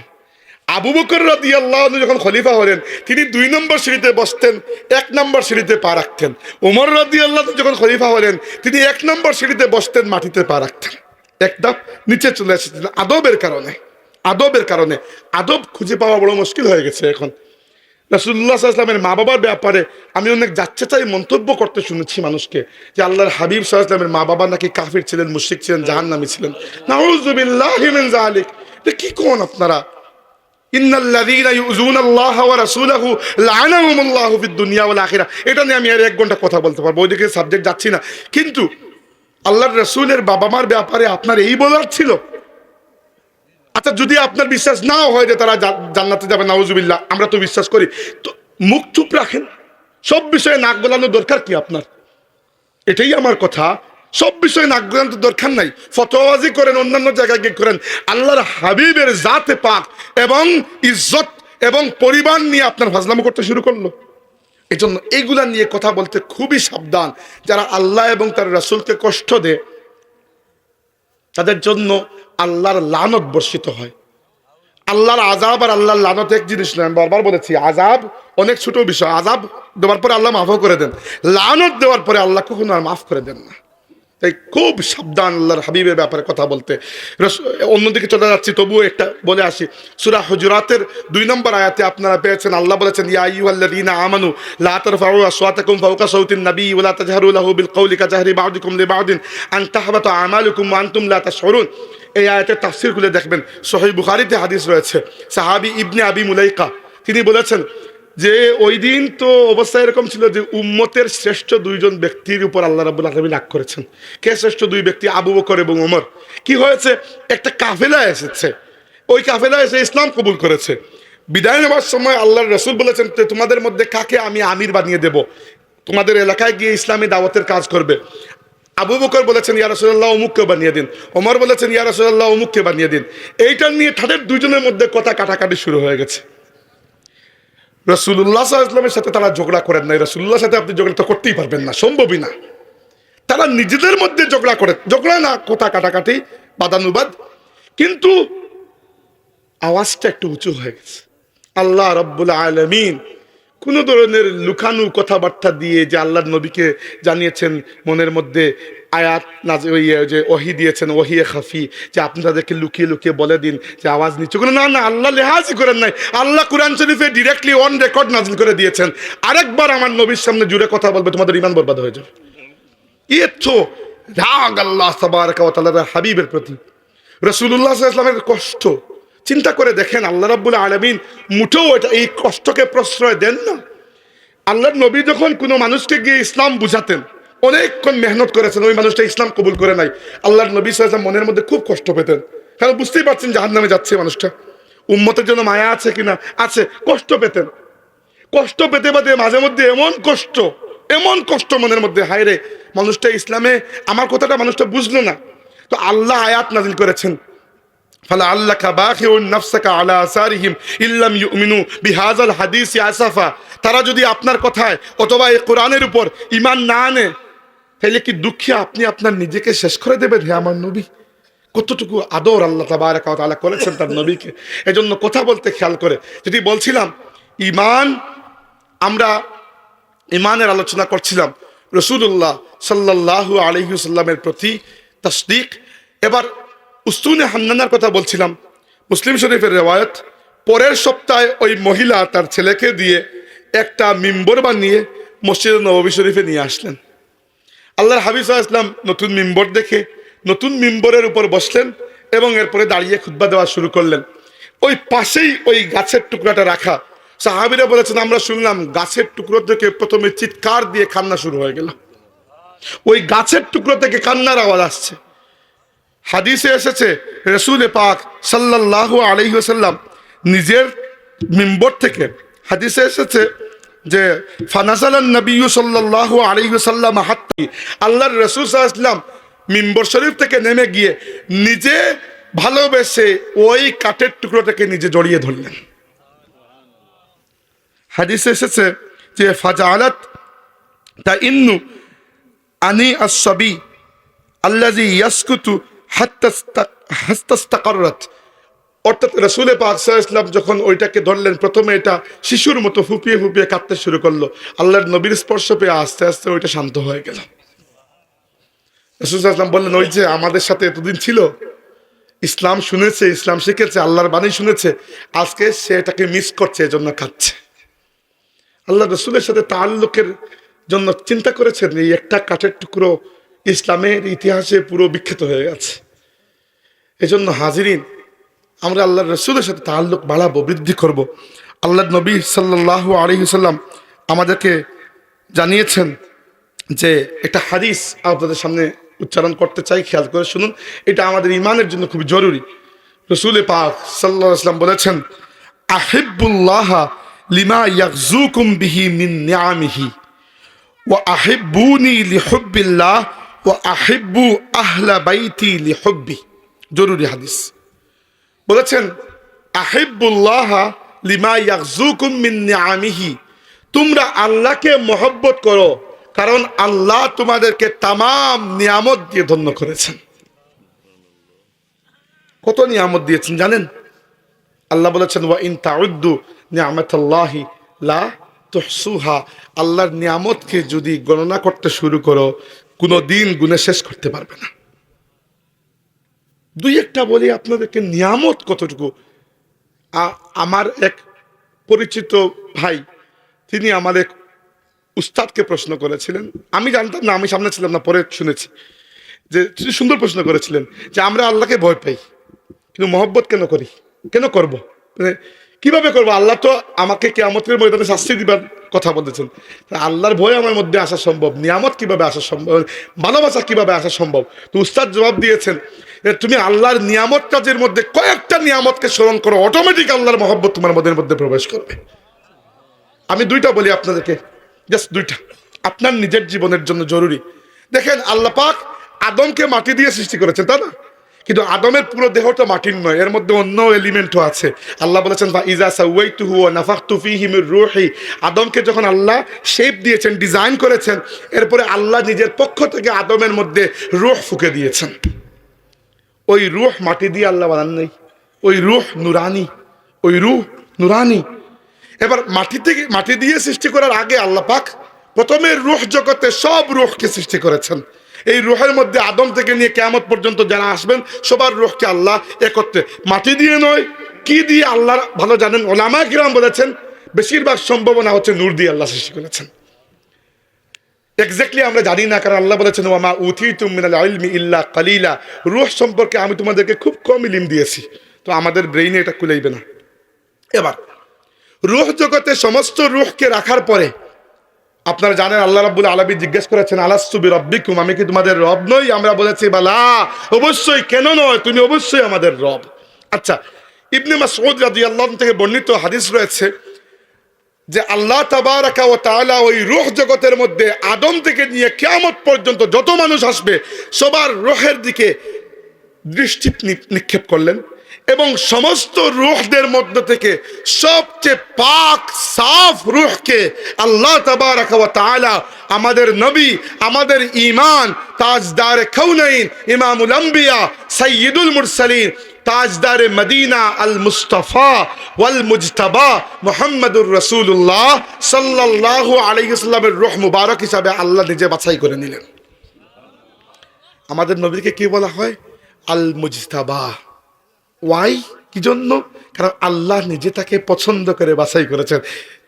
আবু বকর রাদিয়াল্লাহু আনহু যখন খলিফা হলেন, তিনি 2 নম্বর সিঁড়িতে বসতেন, 1 নম্বর সিঁড়িতে পা রাখতেন। ওমর রাদিয়াল্লাহু আনহু যখন খলিফা হলেন, তিনি 1 নম্বর সিঁড়িতে বসতেন, মাটিতে পা রাখতেন। একদম নিচে চলে এসেছিলেন আদবের কারণে। আদবের কারণে আদব খুঁজে পাওয়া বড় মুশকিল হয়ে গেছে এখন। রাসূলুল্লাহ সাল্লাল্লাহু আলাইহি ওয়াসাল্লামের মা বাবার ব্যাপারে আমি অনেক যাচ্ছেতাই মন্তব্য করতে শুনেছি মানুষকে, যে আল্লাহর হাবিব সাল্লাল্লাহু আলাইহি ওয়াসাল্লামের মা বাবা নাকি কাফির ছিলেন, মুশরিক ছিলেন, জাহান্নামী ছিলেন। নাউযু বিল্লাহি মিন যালিক। কি কোন আপনারা? ইন্নাল্লাযীনা ইউযুনাল্লাহ ওয়া রাসূলাহু লা'আনাহুমুল্লাহু ফিদ দুনিয়া ওয়াল আখিরাহ। এটা নিয়ে আমি আর 1 ঘন্টা কথা বলতে পারবো, ওইদিকে সাবজেক্ট যাচ্ছি না। কিন্তু আল্লাহর রাসূলের বাবা মার ব্যাপারে আপনার এই বলার ছিল? আচ্ছা, যদি আপনার বিশ্বাস নাও হয় যে তারা জান্নাতে যাবে, নাউজুবিল্লাহ, আমরা তো বিশ্বাস করি, তো মুখ চুপ রাখেন। সব বিষয়ে নাক গলানোর দরকার কি আপনার? এটাই আমার কথা। সব বিষয়ে নাক গলানোর দরকার নাই। ফতোয়াবাজি করেন, অন্যান্য জায়গায় গিয়ে করেন। আল্লাহর হাবিবের জাতে পাক এবং ইজ্জত এবং পরিবার নিয়ে আপনার ফাজলামো করতে শুরু করলো। এই জন্য এইগুলা নিয়ে কথা বলতে খুবই সাবধান। যারা আল্লাহ এবং তার রাসূলকে কষ্ট দেয়, তাদের জন্য আল্লাহর লানত বর্ষিত হয়। আল্লাহর আযাব আর আল্লাহর লানত এক জিনিস নয়। আমি বারবার বলেছি, আযাব অনেক ছোট বিষয়। আযাব দেওয়ার পরে আল্লাহ মাফও করে দেন, লানত দেওয়ার পরে আল্লাহ কখনো আর মাফ করে দেন না। তাই খুব সাবধান আল্লাহর হাবিবের ব্যাপারে কথা বলতে। অন্যদিকে চলে যাচ্ছি, তবুও একটা বলে আসি। সূরা হুজুরাতের 2 নম্বর আয়াতে আপনারা পেয়েছেন, আল্লাহ বলেছেন, ইয়া আইয়ুহাল্লাযীনা আমানু লা তারফাউ আসওয়াতাকুম ফাওকা সাওতিন নবী ওয়া লা তাজহারু লাহু বিল কওলি কাজাহরি বা'দিকুম লিবা'দিন আন তাহবাতা আমালুকুম ওয়া আনতুম লা তাশউরুন। এই আয়াতের তাফসীর খুলে দেখবেন, সহিহ বুখারীতে হাদিস রয়েছে। সাহাবী ইবনে আবি মুলাইকা তিনি বলেছেন যে ওই দিন তো অবস্থা এরকম ছিল যে উম্মতের শ্রেষ্ঠ 2 জন ব্যক্তির উপর আল্লাহ রাব্বুল আলামিন রাগ করেছেন। কে শ্রেষ্ঠ 2 ব্যক্তি? আবু বকর এবং ওমর। কি হয়েছে? একটা কাফেলা এসেছে, ওই কাফেলা এসে ইসলাম কবুল করেছে। বিদায় নেওয়ার সময় আল্লাহর রাসূল বলেছেন, তোমাদের মধ্যে কাকে আমি আমির বানিয়ে দেব, তোমাদের এলাকায় গিয়ে ইসলামী দাওয়াতের কাজ করবে। আবু বকর বলেছেন, ইয়া রাসূলুল্লাহ, অমুককে বানিয়ে দিন। ওমর বলেছেন, ইয়া রাসূলুল্লাহ, অমুককে বানিয়ে দিন। এইটা নিয়ে তাদের 2 জনের মধ্যে কথা কাটাকাটি শুরু হয়ে গেছে। রাসূলুল্লাহ সাল্লাল্লাহু আলাইহি ওয়াসাল্লামের সাথে তারা ঝগড়া করেন নাই। রাসূলুল্লাহর সাথে আপনি ঝগড়া তো করতেই পারবেন না, সম্ভবই না। তারা নিজেদের মধ্যে ঝগড়া করে, ঝগড়া না, কথা কাটাকাটি, বাদানুবাদ, কিন্তু আওয়াজটা একটু উঁচু হয়ে গেছে। আল্লাহ রাব্বুল আলামিন কোন ধরনের লুকানো কথাবার্তা দিয়ে যে আল্লাহর নবীকে জানিয়েছেন, মনের মধ্যে আয়াত যে ওহী দিয়েছেন, ওহিয়ে খাফি, যে আপনি তাদেরকে লুকিয়ে লুকিয়ে বলে দিন যে আওয়াজ নিচু করে। না, আল্লাহ লেহাজই করেন নাই। আল্লাহ কুরআন শরীফে ডিরেক্টলি অন রেকর্ড নাজিল করে দিয়েছেন, আরেকবার আমার নবীর সামনে জুড়ে কথা বলবে, তোমাদের ঈমান বরবাদ হয়ে যাবে। তো রাগ আল্লাহ তাবারাকা ওয়া তাআলার হাবিবের প্রতি, রাসূলুল্লাহ সাল্লাল্লাহু আলাইহি ওয়াসাল্লামের কষ্ট চিন্তা করে দেখেন। আল্লাহ রাব্বুল আলামিন মুঠেও এই কষ্টকে প্রশ্রয় দেন না। আল্লাহর নবী যখন কোনো মানুষকে গিয়ে ইসলাম বুঝাতেন, অনেকক্ষণ মেহনত করেছেন, ওই মানুষটা ইসলাম কবুল করে নাই, আল্লাহর নবী সাল্লাল্লাহু আলাইহি ওয়াসাল্লাম মনের মধ্যে খুব কষ্ট পেতেন। কারণ বুঝতেই পারছেন জাহান্নামে যাচ্ছে মানুষটা, উম্মতের জন্য মায়া আছে কিনা, আছে, কষ্ট পেতেন। কষ্ট পেতে পেতে মাঝে মধ্যে এমন কষ্ট মনের মধ্যে, হায় রে, মানুষটা ইসলামে, আমার কথাটা মানুষটা বুঝলো না। তো আল্লাহ আয়াত নাজিল করেছেন, ফালা আল্লাকা বাখিউন নাফসাকা আলা আসারিহিম ইল্লাম ইউমিনু বিহাযাল হাদিসি আসাফা। তারা যদি আপনার কথায় অথবা এই কোরআনের উপর ঈমান না আনে, তাহলে কি দুঃখে আপনি আপনার নিজেকে শেষ করে দেবেন? হে আমার নবী, কতটুকু আদর আল্লাহ তাবারাকা ওয়া তাআলা করেছেন তার নবীকে। এজন্য কথা বলতে খেয়াল করে, যদি বলছিলাম ঈমান, আমরা ঈমানের আলোচনা করছিলাম, রাসূলুল্লাহ সাল্লাল্লাহু আলাইহি ওয়াসাল্লামের প্রতি তাসদীক। এবার উস্তুনে হান্নানার কথা বলছিলাম, মুসলিম শরীফের রিওয়ায়াত। পরের সপ্তাহে ওই মহিলা তার ছেলেকে দিয়ে একটা মিম্বর বানিয়ে মসজিদে নববী শরীফে নিয়ে আসলেন। আল্লাহর হাবিব সাল্লাল্লাহু আলাইহি ওয়াসাল্লাম নতুন মিম্বর দেখে নতুন মিম্বরের উপর বসলেন এবং এরপরে দাঁড়িয়ে খুতবা দেওয়া শুরু করলেন। ওই পাশেই ওই গাছের টুকরাটা রাখা। সাহাবীরা বলেছেন, আমরা শুনলাম গাছের টুকরো থেকে প্রথমে চিৎকার দিয়ে কান্না শুরু হয়ে গেল। ওই গাছের টুকরো থেকে কান্নার আওয়াজ আসছে। হাদিসে এসেছে রাসূল পাক সাল্লাল্লাহু আলাইহি ওয়াসাল্লাম নিজের মিম্বর থেকে, হাদিসে এসেছে যে ফানাজালান নবী সাল্লাল্লাহু আলাইহি ওয়াসাল্লাম হাত্তা, আল্লাহর রাসূল সাল্লাল্লাহু আলাইহি ওয়াসাল্লাম মিম্বর শরীফ থেকে নেমে গিয়ে নিজে ভালোবেসে ওই কাঠের টুকরোটাকে নিজে জড়িয়ে ধরলেন। হাদিসে এসেছে যে ফাজালাত তাইন্নু আনি আস-সাবি আল্লাযী ইয়াসকুতু হাত্তা ইসতাকাররাত, অর্থাৎ রাসূল পাক সাল্লাল্লাহু আলাইহি ওয়াসাল্লাম যখন ওইটাকে ধরলেন, প্রথমে এটা শিশুর মতো ফুপিয়ে ফুপিয়ে কাঁদতে শুরু করলো। আল্লাহর নবীর স্পর্শ পেয়ে আস্তে আস্তে ওইটা শান্ত হয়ে গেল। রাসূল সাল্লাল্লাহু আলাইহি ওয়াসাল্লাম বললেন, ওই যে আমাদের সাথে এতদিন ছিল, ইসলাম শুনেছে, ইসলাম শিখেছে, আল্লাহর বাণী শুনেছে, আজকে সে এটাকে মিস করছে, এজন্য খাচ্ছে। আল্লাহ রসুলের সাথে তাআল্লুকের জন্য চিন্তা করেছেন, এই একটা কাঠের টুকরো ইসলামের ইতিহাসে পুরো বিখ্যাত হয়ে গেছে। এজন্য হাজিরিন, আমরা আল্লাহ রসুলের সাথে তাআল্লুক বাড়াবো, বৃদ্ধি করব। আল্লাহ নবী সাল্লাল্লাহু আলাইহি ওয়াসাল্লাম আমাদেরকে জানিয়েছেন যে একটা হাদিস আপনাদের সামনে উচ্চারণ করতে চাই, খেয়াল করে শুনুন, এটা আমাদের ইমানের জন্য খুব জরুরি। রাসূল পাক সাল্লাল্লাহু আলাইহি ওয়াসাল্লাম বলেছেন, আহিব্বুল্লাহ লিমা ইয়াগজুকুম বিহি মিন নিআমিহি ওয়া আহিব্বুনি লিহুব্বিল্লাহ ওয়া আহিব্বু আহলা বাইতি লিহুব্বি। জরুরি হাদিস। বলেছেন, আহিব্বুল্লাহ লিমা ইয়াগজুকুম মিন নিআমিহি, তোমরা আল্লাহকে মহব্বত করো, কারণ আল্লাহ তোমাদেরকে তামাম নিয়ামত দিয়ে ধন্য করেছেন। কত নিয়ামত দিয়েছেন জানেন? আল্লাহ বলেছেন, ওয়া ইন তাউদ্দু নিআমাতাল্লাহি লা তুহসুহা, আল্লাহর নিয়ামতকে যদি গণনা করতে শুরু করো, কোনো দিন গুণে শেষ করতে পারবে না। দুই একটা বলি আপনাদেরকে নিয়ামত কতটুকু। আমার এক পরিচিত ভাই, তিনি আমার এক উস্তাদকে প্রশ্ন করেছিলেন, আমি জানতাম না, আমি সামনে ছিলাম না, পরে শুনেছি যে সুন্দর প্রশ্ন করেছিলেন যে আমরা আল্লাহকে ভয় পাই, কিন্তু মহব্বত কেন করি, কেন করব, কিভাবে করবো? আল্লাহ তো আমাকে কিয়ামতের ময়দানে শাস্তি দিবার কথা বলেছেন, আল্লাহর ভয় আমার মধ্যে আসা সম্ভব, নিয়ামত কিভাবে আসা সম্ভব, ভালোবাসা কিভাবে আসা সম্ভব? তো উস্তাদ জবাব দিয়েছেন, তুমি আল্লাহর নিয়ামত কাজের মধ্যে কয়েকটা নিয়ামতকে স্মরণ করো, অটোমেটিক আল্লাহর মহব্বত তোমার মধ্যে প্রবেশ করবে। আমি দুইটা বলি আপনাদেরকে, জাস্ট দুইটা, আপনার নিজের জীবনের জন্য জরুরি। দেখেন, আল্লাহ পাক আদমকে মাটি দিয়ে সৃষ্টি করেছেন, তাই না? কিন্তু আদমের পুরো দেহটা মাটির নয়, এর মধ্যে অন্য এলিমেন্টও আছে। আল্লাহ বলেছেন, ইজা সাওয়াইতুহু ওয়া নাফাখতু ফীহি মির রূহি, আদমকে যখন আল্লাহ শেপ দিয়েছেন, ডিজাইন করেছেন, এরপরে আল্লাহ নিজের পক্ষ থেকে আদমের মধ্যে রূহ ফুঁকে দিয়েছেন। ওই রূহ মাটি দিয়ে আল্লাহ বানান নাই, ওই রূহ নুরানি, ওই রূহ নুরানি। এবার মাটি দিয়ে সৃষ্টি করার আগে আল্লাহ পাক প্রথমে রূহ জগতে সব রূহকে সৃষ্টি করেছেন। এই রূহের মধ্যে আদম থেকে নিয়ে কিয়ামত পর্যন্ত যারা আসবেন সবার রূহকে আল্লাহ একত্রে, মাটি দিয়ে নয়, কি দিয়ে আল্লাহ ভালো জানেন। ওলামা কিরাম বলেছেন বেশিরভাগ সম্ভাবনা হচ্ছে নূর দিয়ে আল্লাহ সৃষ্টি করেছেন। এক্স্যাক্টলি আমরা জানি না, কারণ আল্লাহ বলেছেন, ওয়া মা উতীতুম মিনাল ইলমি ইল্লা কালিলা, রূহ সম্পর্কে আমি তোমাদেরকে খুব কম ইলম দিয়েছি, তো আমাদের ব্রেইনে এটা কুলাইবে না। এবার রূহ জগতে সমস্ত রূহকে রাখার পরে আপনারা জানেন আল্লাহ রাব্বুল আলামিন জিজ্ঞেস করেছেন, আলাস্তু বিরাব্বিকুম, আমি কি তোমাদের রব নই? আমরা বলেছি বালা, অবশ্যই, কেন নয়, তুমি অবশ্যই আমাদের রব। আচ্ছা, ইবনে মাসউদ রাদিয়াল্লাহু আনহু থেকে বর্ণিত হাদিস রয়েছে যে আল্লাহ তাবারাকা ওয়া তাআলা ওই রূহ জগতের মধ্যে আদম থেকে নিয়ে কিয়ামত পর্যন্ত যত মানুষ আসবে সবার রূহের দিকে দৃষ্টি নিক্ষেপ করলেন, এবং সমস্ত রূহদের মধ্য থেকে সবচেয়ে পাক সাফ রূহকে আল্লাহ তাবারাকা ওয়া তাআলা আমাদের নবী, আমাদের ঈমান, তাজদারে কাউনাইন, ইমামুল আম্বিয়া, সাইয়্যিদুল মুরসালিন, তাজদারে মদিনা আল মুস্তাফা ওয়াল মুজতাবা মুহাম্মাদুর রাসূলুল্লাহ সাল্লাল্লাহু আলাইহি ওয়াসাল্লামের রূহ মুবারক হিসাবে আল্লাহ নিজে বাছাই করে নিলেন। আমাদের নবীকে কি বলা হয়? আল মুজতাবা। ওয়াই? কি জন্য? কারণ আল্লাহ নিজে তাকে পছন্দ করে বাছাই করেছেন,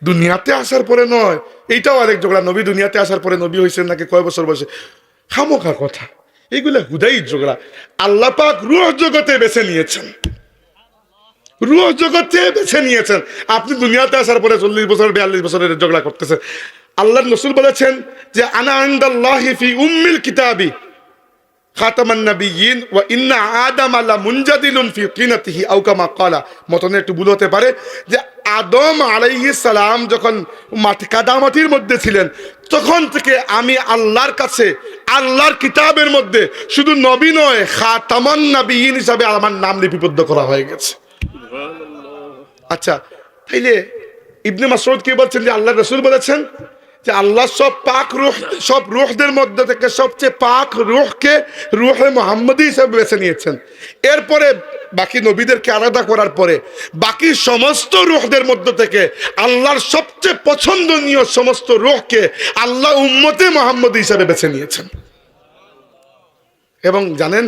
দুনিয়াতে আসার পরে নয়। এইটাও আরেক ঝগড়া, নবী দুনিয়াতে আসার পরে নবী হয়েছেন নাকি কয় বছর বয়সে, খামোখা কথা, এগুলো হুদাই ঝগড়া। আল্লাহ পাক রূহ জগতে বেছে নিয়েছেন, রূহ জগতে বেছে নিয়েছেন। আপনি দুনিয়াতে আসার পরে 40 বছর 42 বছরের ঝগড়া করতেছেন। আল্লাহর রাসূল বলেছেন যে আনা ইনদাল্লাহি ফি উম্মিল কিতাবি খাতামান নাবিয়িন ওয়া ইন্না আদামা লামুনজাদিলুন ফি তিনাতিহি আও কামা ক্বালা। মতনে একটু ভুল হতে পারে যে আদম আলাইহিস সালাম যখন কাদামাটির মধ্যে ছিলেন তখন থেকে আমি আল্লাহর কাছে আল্লাহর কিতাবের মধ্যে শুধু নবী নয় খাতামান নাবিয়িন হিসাবে আমার নাম লিপিবদ্ধ করা হয়ে গেছে। আচ্ছা, তাইলে ইবনে মাসউদ কি বলছেন যে আল্লাহর রাসূল বলেছেন যে আল্লাহ সব পাক রূহ, সব রূহদের মধ্যে থেকে সবচেয়ে পাক রূহকে রূহে মুহাম্মদী হিসেবে বেছে নিয়েছেন। এরপরে বাকি নবীদেরকে আলাদা করার পরে বাকি সমস্ত রূহদের মধ্য থেকে আল্লাহর সবচেয়ে পছন্দনীয় সমস্ত রূহকে আল্লাহ উম্মতে মুহাম্মদী হিসেবে বেছে নিয়েছেন। এবং জানেন,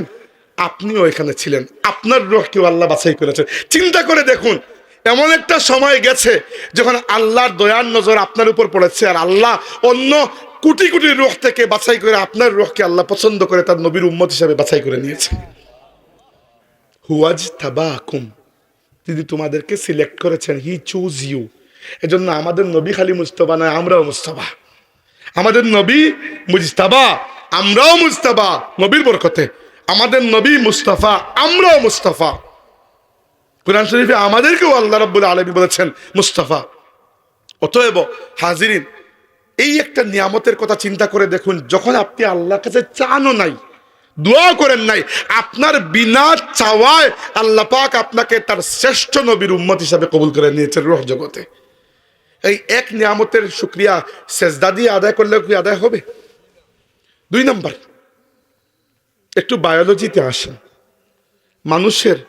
আপনিও এখানে ছিলেন, আপনার রূহকেও আল্লাহ বাছাই করেছেন। চিন্তা করে দেখুন, এমন একটা সময় গেছে যখন আল্লাহর দয়ার নজর আপনার উপর পড়েছে, আর আল্লাহ অন্য কোটি কোটি রূহ থেকে বাছাই করে আপনার রূহকে আল্লাহ পছন্দ করে তার নবীর উম্মত হিসেবে বাছাই করে নিয়েছে। হুয়াজ তাবাকুম, তিনি তোমাদেরকে সিলেক্ট করেছেন, হি চুজ ইউ। এজন্য আমাদের নবী খালি মুস্তাফা নয়, আমরাও মুস্তাফা। আমাদের নবী মুজতাবা, আমরাও মুস্তাফা নবীর বরকতে। আমাদের নবী মুস্তাফা, আমরাও মুস্তাফা। কুরআন শরীফে আমাদেরকেও আল্লাহ রাব্বুল আলামিন বলেছেন মুস্তাফা। অতএব হাজিরিন, এই একটা নিয়ামতের কথা চিন্তা করে দেখুন, যখন আপনি আল্লাহর কাছে চানও নাই, দোয়া করেন নাই, আপনার বিনা চাওয়ায় আল্লাহ পাক আপনাকে তার শ্রেষ্ঠ নবীর উম্মত হিসাবে কবুল করে নিয়েছেন রূহ জগতে। এই এক নিয়ামতের শুকরিয়া সেজদা দিয়ে আদায় করলে কি আদায় হবে? 2 নাম্বার, একটু বায়োলজিতে আসেন। মানুষের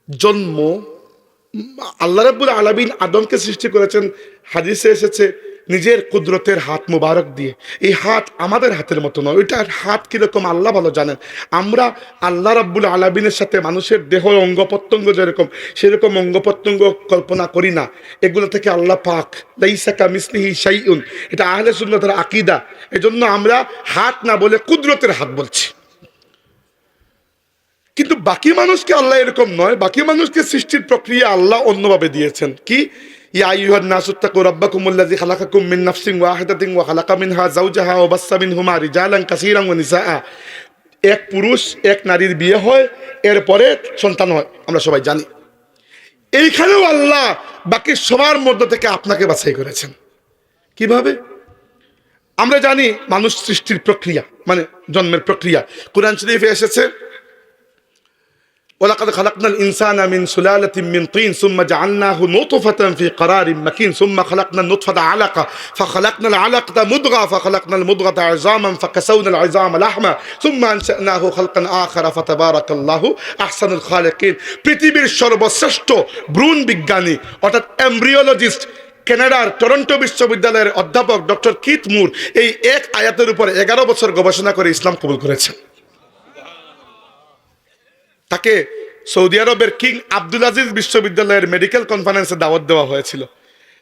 জন্ম, আল্লাহ রাব্বুল আলামিন আদমকে সৃষ্টি করেছেন, হাদিসে এসেছে, নিজের কুদরতের হাত মুবারক দিয়ে। এই হাত আমাদের হাতের মতো নয়, ওইটার হাত কিরকম আল্লাহ ভালো জানেন। আমরা আল্লাহ রাব্বুল আলামিনের সাথে মানুষের দেহ অঙ্গ প্রত্যঙ্গ যেরকম, সেরকম অঙ্গ প্রত্যঙ্গ কল্পনা করি না। এগুলো থেকে আল্লাহ পাক, লাইসা কামিসলিহি শাইউন, এটা আহলে সুন্নাতের আকীদা। এজন্য আমরা হাত না বলে কুদরতের হাত বলছি। কিন্তু বাকি মানুষকে আল্লাহ এরকম নয়, বাকি মানুষকে সৃষ্টির প্রক্রিয়া আল্লাহ অন্যভাবে দিয়েছেন। কি? ইয়া আইয়ুহান নাসু তাকু রাব্বাকুমুল্লাযী খালাকাকুম মিন নাফসিন ওয়াহিদাতিন ওয়া খালাকা মিনহা যাওজাহা ওয়া বাসসা মিনহুমা রিজালান কাসীরান ওয়া নিসাআ। এক পুরুষ এক নারীর বিয়ে হয়, এরপরে সন্তান হয়, আমরা সবাই জানি। এইখানেও আল্লাহ বাকি সবার মধ্য থেকে আপনাকে বাছাই করেছেন। কিভাবে? আমরা জানি মানুষ সৃষ্টির প্রক্রিয়া মানে জন্মের প্রক্রিয়া। কুরআন শরীফে এসেছে, ولقد خلقنا الإنسان من سلالة من طين ثم جعلناه نطفة في قرار مكين ثم خلقنا النطفة علقة فخلقنا العلقة مضغة فخلقنا المضغة عظاما فكسونا العظام لحما ثم أنشأناه خلقا آخر فتبارك الله أحسن الخالقين। পৃথিবীর সর্বশ্রেষ্ঠ ভ্রূণ বিজ্ঞানী অর্থাৎ এমব্রিওলজিস্ট, কানাডার টরন্টো বিশ্ববিদ্যালয়ের অধ্যাপক ডক্টর কিথ মুর এই এক আয়াতের উপর 11 বছর গবেষণা করে ইসলাম কবুল করেছেন। তাকে সৌদি আরবের কিং আব্দুল আজিজ বিশ্ববিদ্যালয়ের মেডিকেল কনফারেন্সে দাওয়াত দেওয়া হয়েছিল।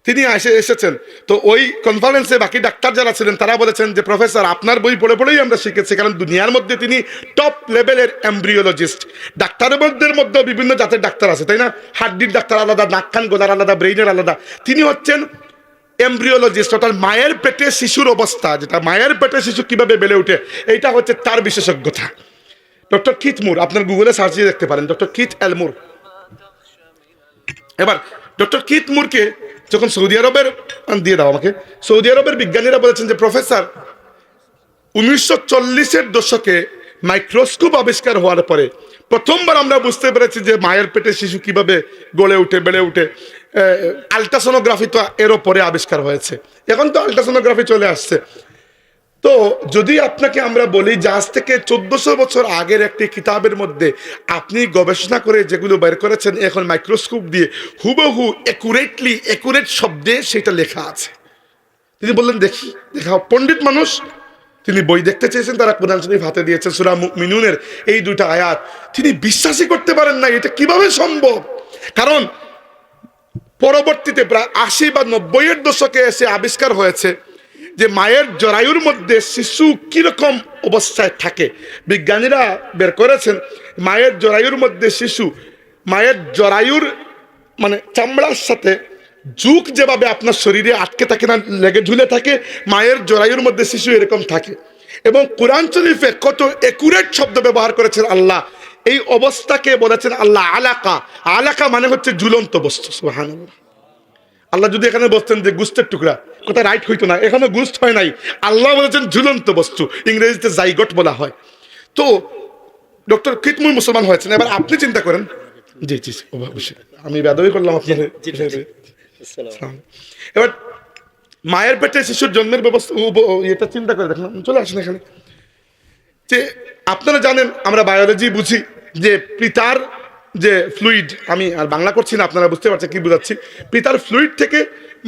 তিনি এসেছেন। তো ওই কনফারেন্সে বাকি ডাক্তার যারা ছিলেন তারা বলেছেন যে প্রফেসর, আপনার বই পড়ে পড়েই আমরা শিখেছি, কারণ দুনিয়ার মধ্যে তিনি টপ লেভেলের এমব্রিওলজিস্ট। ডাক্তারের মধ্যে বিভিন্ন জাতের ডাক্তার আছে, তাই না? হাড্ডির ডাক্তার আলাদা, নাক কান গলার আলাদা, ব্রেইনের আলাদা। তিনি হচ্ছেন এমব্রিওলজিস্ট, অর্থাৎ মায়ের পেটে শিশুর অবস্থা, যেটা মায়ের পেটে শিশু কিভাবে বেড়ে ওঠে, এইটা হচ্ছে তার বিশেষজ্ঞতা। ডক্টর কিথ মুর, আপনার গুগলে সার্চ দিয়ে দেখতে পারেন, ডক্টর কিথ এল মুর। এবার ডক্টর কিথ মুরকে যখন সৌদি আরবের দিয়ে দাও আমাকে, সৌদি আরবের বিজ্ঞানীরা বলেছেন যে প্রফেসর, 1940-এর দশকে মাইক্রোস্কোপ আবিষ্কার হওয়ার পরে প্রথমবার আমরা বুঝতে পেরেছি যে মায়ের পেটে শিশু কিভাবে গড়ে উঠে বেড়ে উঠে। আলট্রাসোনোগ্রাফি তো এরও পরে আবিষ্কার হয়েছে, এখন তো আলট্রাসোনোগ্রাফি চলে আসছে। তো যদি আপনাকে আমরা বলি যে আজ থেকে 1400 বছর আগের একটি কিতাবের মধ্যে আপনি গবেষণা করে যেগুলো বের করেছেন এখন মাইক্রোস্কোপ দিয়ে হুবহু একুরেট শব্দে সেটা লেখা আছে। তিনি বললেন দেখি দেখাও। পণ্ডিত মানুষ, তিনি বই দেখতে চেয়েছেন, তারা কোরআন শরীফ হাতে দিয়েছেন, সূরা মুমিনুনের এই 2টা আয়াত। তিনি বিশ্বাসই করতে পারেন না এটা কিভাবে সম্ভব, কারণ পরবর্তীতে প্রায় 80 বা 90-এর দশকে এসে আবিষ্কার হয়েছে যে মায়ের জরায়ুর মধ্যে শিশু কিরকম অবস্থায় থাকে। বিজ্ঞানীরা বের করেছেন মায়ের জরায়ুর মধ্যে শিশু, মায়ের জরায়ুর মানে চামড়ার সাথে জুক যেভাবে আপনার শরীরে আটকে থাকে না, লেগে ঝুলে থাকে, মায়ের জরায়ুর মধ্যে শিশু এরকম থাকে। এবং কোরআন শরীফে কত একুরেট শব্দ ব্যবহার করেছেন আল্লাহ। এই অবস্থাকে বলেছেন আল্লাহ আলাকা। আলাকা মানে হচ্ছে ঝুলন্ত বস্তু। সুবহানাল্লাহ। আল্লাহ যদি এখানে বলতেন যে গুস্তের টুকরা, কথা রাইট হইতো না, এখানে গুস্ত হয় নাই, আল্লাহ বলেছেন ঝুলন্ত বস্তু, ইংরেজিতে জাইগট বলা হয়। তো ডক্টর কিতমুল মুসলমান হয়েছেন। এবার আপনি চিন্তা করেন, জি জি অবশ্যই আমি বেদবি করলাম আপনার। এবার মায়ের পেটে শিশুর জন্মের ব্যবস্থা এটা চিন্তা করে দেখেন, চলে আসেন এখানে। যে আপনারা জানেন, আমরা বায়োলজি বুঝি যে পিতার যে ফ্লুইড, আমি আর বাংলা করছি না, আপনারা বুঝতে পারছেন কি বুঝাচ্ছি। পিতার ফ্লুইড থেকে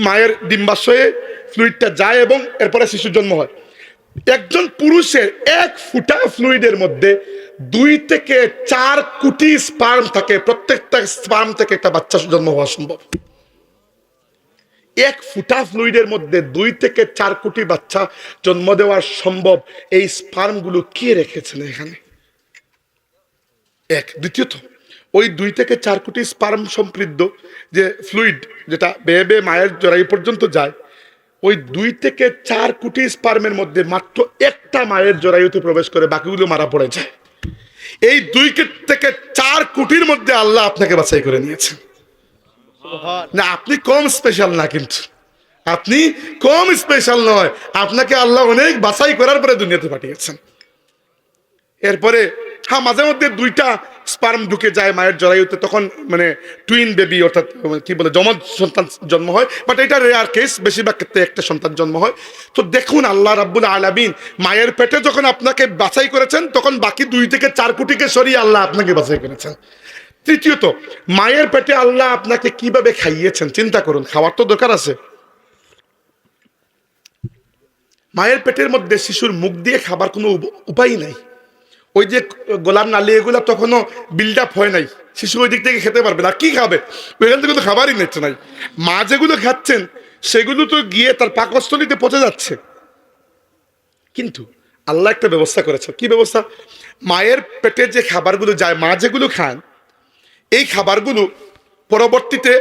মায়ের ডিম্বাশয়ে ফ্লুইডটা যায় এবং এরপরে শিশুর জন্ম হয়। একজন পুরুষের 1 ফুটা ফ্লুইডের মধ্যে 2 থেকে 4 কোটি স্পার্ম থাকে। প্রত্যেকটা স্পার্ম থেকে একটা বাচ্চা জন্ম হওয়া সম্ভব। 1 ফুটা ফ্লুইডের মধ্যে 2 থেকে 4 কোটি বাচ্চা জন্ম দেওয়া সম্ভব। এই স্পার্মগুলো কে রেখেছেন এখানে? এক। দ্বিতীয়ত, ওই 2 থেকে 4 কোটি স্পার্ম সমৃদ্ধ যে ফ্লুইড, যেটা বেয়ে বেয়ে মায়ের জরায়ু পর্যন্ত যায়, ওই 2 থেকে 4 কোটি স্পার্মের মধ্যে মাত্র একটা মায়ের জরায়ুতে প্রবেশ করে, বাকিগুলো মারা পড়ে যায়। এই 2 থেকে 4 কোটির মধ্যে আল্লাহ আপনাকে বাছাই করে নিয়েছেন। না, আপনি কম স্পেশাল না, কিন্তু আপনি কম স্পেশাল নয়, আপনাকে আল্লাহ অনেক বাছাই করার পরে দুনিয়াতে পাঠিয়েছেন। এরপরে হ্যাঁ, মাঝে মধ্যে 2টা স্পার্ম ঢুকে যায় মায়ের জরায়ুতে, তখন মানে টুইন বেবি, অর্থাৎ কি বলে, যমজ সন্তান জন্ম হয়। বাট এটা রেয়ার কেস, বেশিরভাগ ক্ষেত্রে একটা সন্তান জন্ম হয়। তো দেখুন, আল্লাহ রাব্বুল আলামিন মায়ের পেটে যখন আপনাকে বাছাই করেছেন, তখন বাকি 2 থেকে 4 কোটিকে সরিয়ে আল্লাহ আপনাকে বাছাই করেছেন। তৃতীয়ত, মায়ের পেটে আল্লাহ আপনাকে কিভাবে খাইয়েছেন চিন্তা করুন। খাওয়ার তো দরকার আছে। মায়ের পেটের মধ্যে শিশুর মুখ দিয়ে খাবার কোনো উপায় নাই। ওই যে গোলার নালি, এগুলো তখনও বিল্ড আপ হয় নাই, শিশু ওই দিক থেকে খেতে পারবে না। কি খাবে? ওইখান থেকে তো খাবারই নিচ্ছে নাই। মা যেগুলো খাচ্ছেন সেগুলো তো গিয়ে তার পাকস্থলীতে পচে যাচ্ছে। কিন্তু আল্লাহ একটা ব্যবস্থা করেছে। কি ব্যবস্থা? মায়ের পেটে যে খাবারগুলো যায়, মা যেগুলো খান, এই খাবারগুলো পরবর্তীতে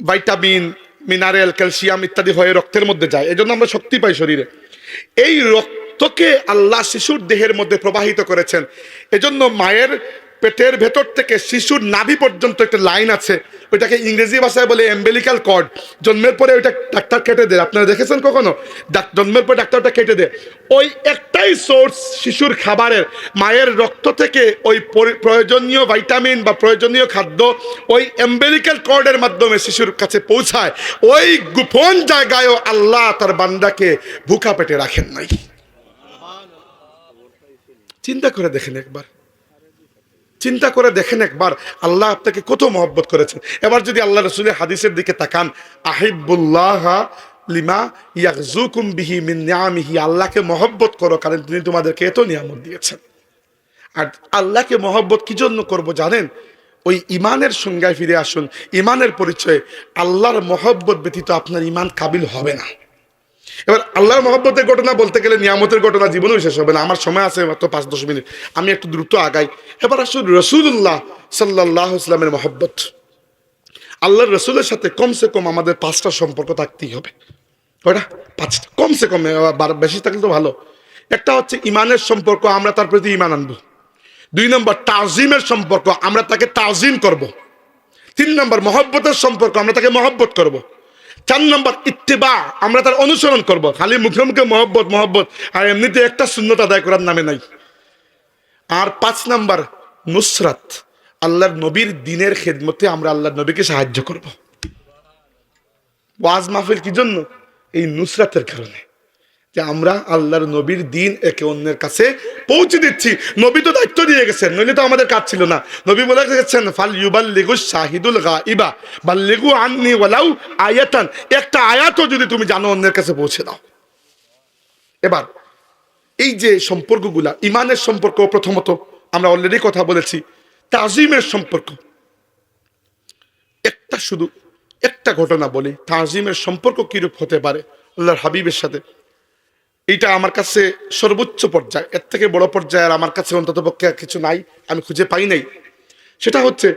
ভাইটামিন, মিনারেল, ক্যালসিয়াম ইত্যাদি হয়ে রক্তের মধ্যে যায়। এজন্য আমরা শক্তি পাই শরীরে। এই রক্তকে আল্লাহ শিশুর দেহের মধ্যে প্রবাহিত করেছেন। এজন্য মায়ের পেটের ভেতর থেকে শিশুর নাভি পর্যন্ত একটা লাইন আছে, ওইটাকে ইংরেজি ভাষায় বলে এমবেলিক্যাল কর্ড। জন্মের পরে ওইটা ডাক্তার কেটে দেয়। আপনারা দেখেছেন কখনো? জন্মের পরে ডাক্তার ওটা কেটে দেয়। ওই একটাই সোর্স শিশুর খাবারের, মায়ের রক্ত থেকে ওই প্রয়োজনীয় ভাইটামিন বা প্রয়োজনীয় খাদ্য ওই এমবেলিক্যাল কর্ডের মাধ্যমে শিশুর কাছে পৌঁছায়। ওই গোপন জায়গায়ও আল্লাহ তার বান্দাকে ভুখা পেটে রাখেন নাই। চিন্তা করে দেখেন একবার, চিন্তা করে দেখেন একবার, আল্লাহ আপনাকে কত মহব্বত করেছেন। এবার যদি আল্লাহ রাসূলের হাদিসের দিকে তাকান, আহিব্বুল্লাহ লিমা ইয়াগযুকুম বিহি মিন নিআমিহি, আল্লাহকে মহব্বত করো কারণ তিনি তোমাদেরকে এত নিয়ামত দিয়েছেন। আর আল্লাহকে মহব্বত কি জন্য করব জানেন? ওই ইমানের সংজ্ঞায় ফিরে আসুন। ইমানের পরিচয়, আল্লাহর মহব্বত ব্যতীত আপনার ইমান কাবিল হবে না। এবার আল্লাহর মহব্বতের ঘটনা বলতে গেলে নিয়ামতের ঘটনা জীবনেও শেষ হবে না। আমার সময় আছে মাত্র 5-10 মিনিট, আমি একটু দ্রুত আগাই। এবার আসুন রাসূলুল্লাহ সাল্লাল্লাহু আলাইহি ওয়াসাল্লামের মহব্বত। আল্লাহর রাসূলের সাথে কমসে কম আমাদের 5টা সম্পর্ক থাকতেই হবে। ওটা 5টা কমসে কম, বেশি থাকলে তো ভালো। একটা হচ্ছে ইমানের সম্পর্ক, আমরা তার প্রতি ইমান আনবো। 2 নম্বর তাজিমের সম্পর্ক, আমরা তাকে তাজিম করব। 3 নম্বর মহব্বতের সম্পর্ক, আমরা তাকে মহব্বত করব। 4 নম্বর ইত্তেবা, আমরা তার অনুসরণ করব। খালি মুখে মুখে মহব্বত মহব্বত আর এমনিতে একটা সুন্নত আদায় করার নামে নাই। আর 5 নম্বর নুসরাত, আল্লাহর নবীর দ্বীনের খেদমতে আমরা আল্লাহর নবীকে সাহায্য করব। ওয়াজ মাহফিল কি জন্য? এই নুসরাতের কারণে, যে আমরা আল্লাহর নবীর দ্বীন একে অন্যের কাছে পৌঁছে দিচ্ছি। নবী তো দায়িত্ব দিয়ে গেছেন, নইলে তো আমাদের কাজ ছিল না। নবী বলে গেছেন ফাল ইউবাল্লিগু শাহিদুল গায়বা বাল্লিগু আন্নি ওয়ালাউ আয়াতান, একটা আয়াতও যদি তুমি জানো অন্যের কাছে পৌঁছে দাও। এবার এই যে সম্পর্কগুলা, ইমানের সম্পর্ক প্রথমত আমরা অলরেডি কথা বলেছি, তাজিমের সম্পর্ক। শুধু একটা ঘটনা বলি, তাজিমের সম্পর্ক কিরূপ হতে পারে আল্লাহর হাবিবের সাথে। এইটা আমার কাছে সর্বোচ্চ পর্যায়, এর থেকে বড় পর্যায়ে আর আমার কাছে অন্তত পক্ষে কিছু নাই, আমি খুঁজে পাই নাই। সেটা হচ্ছে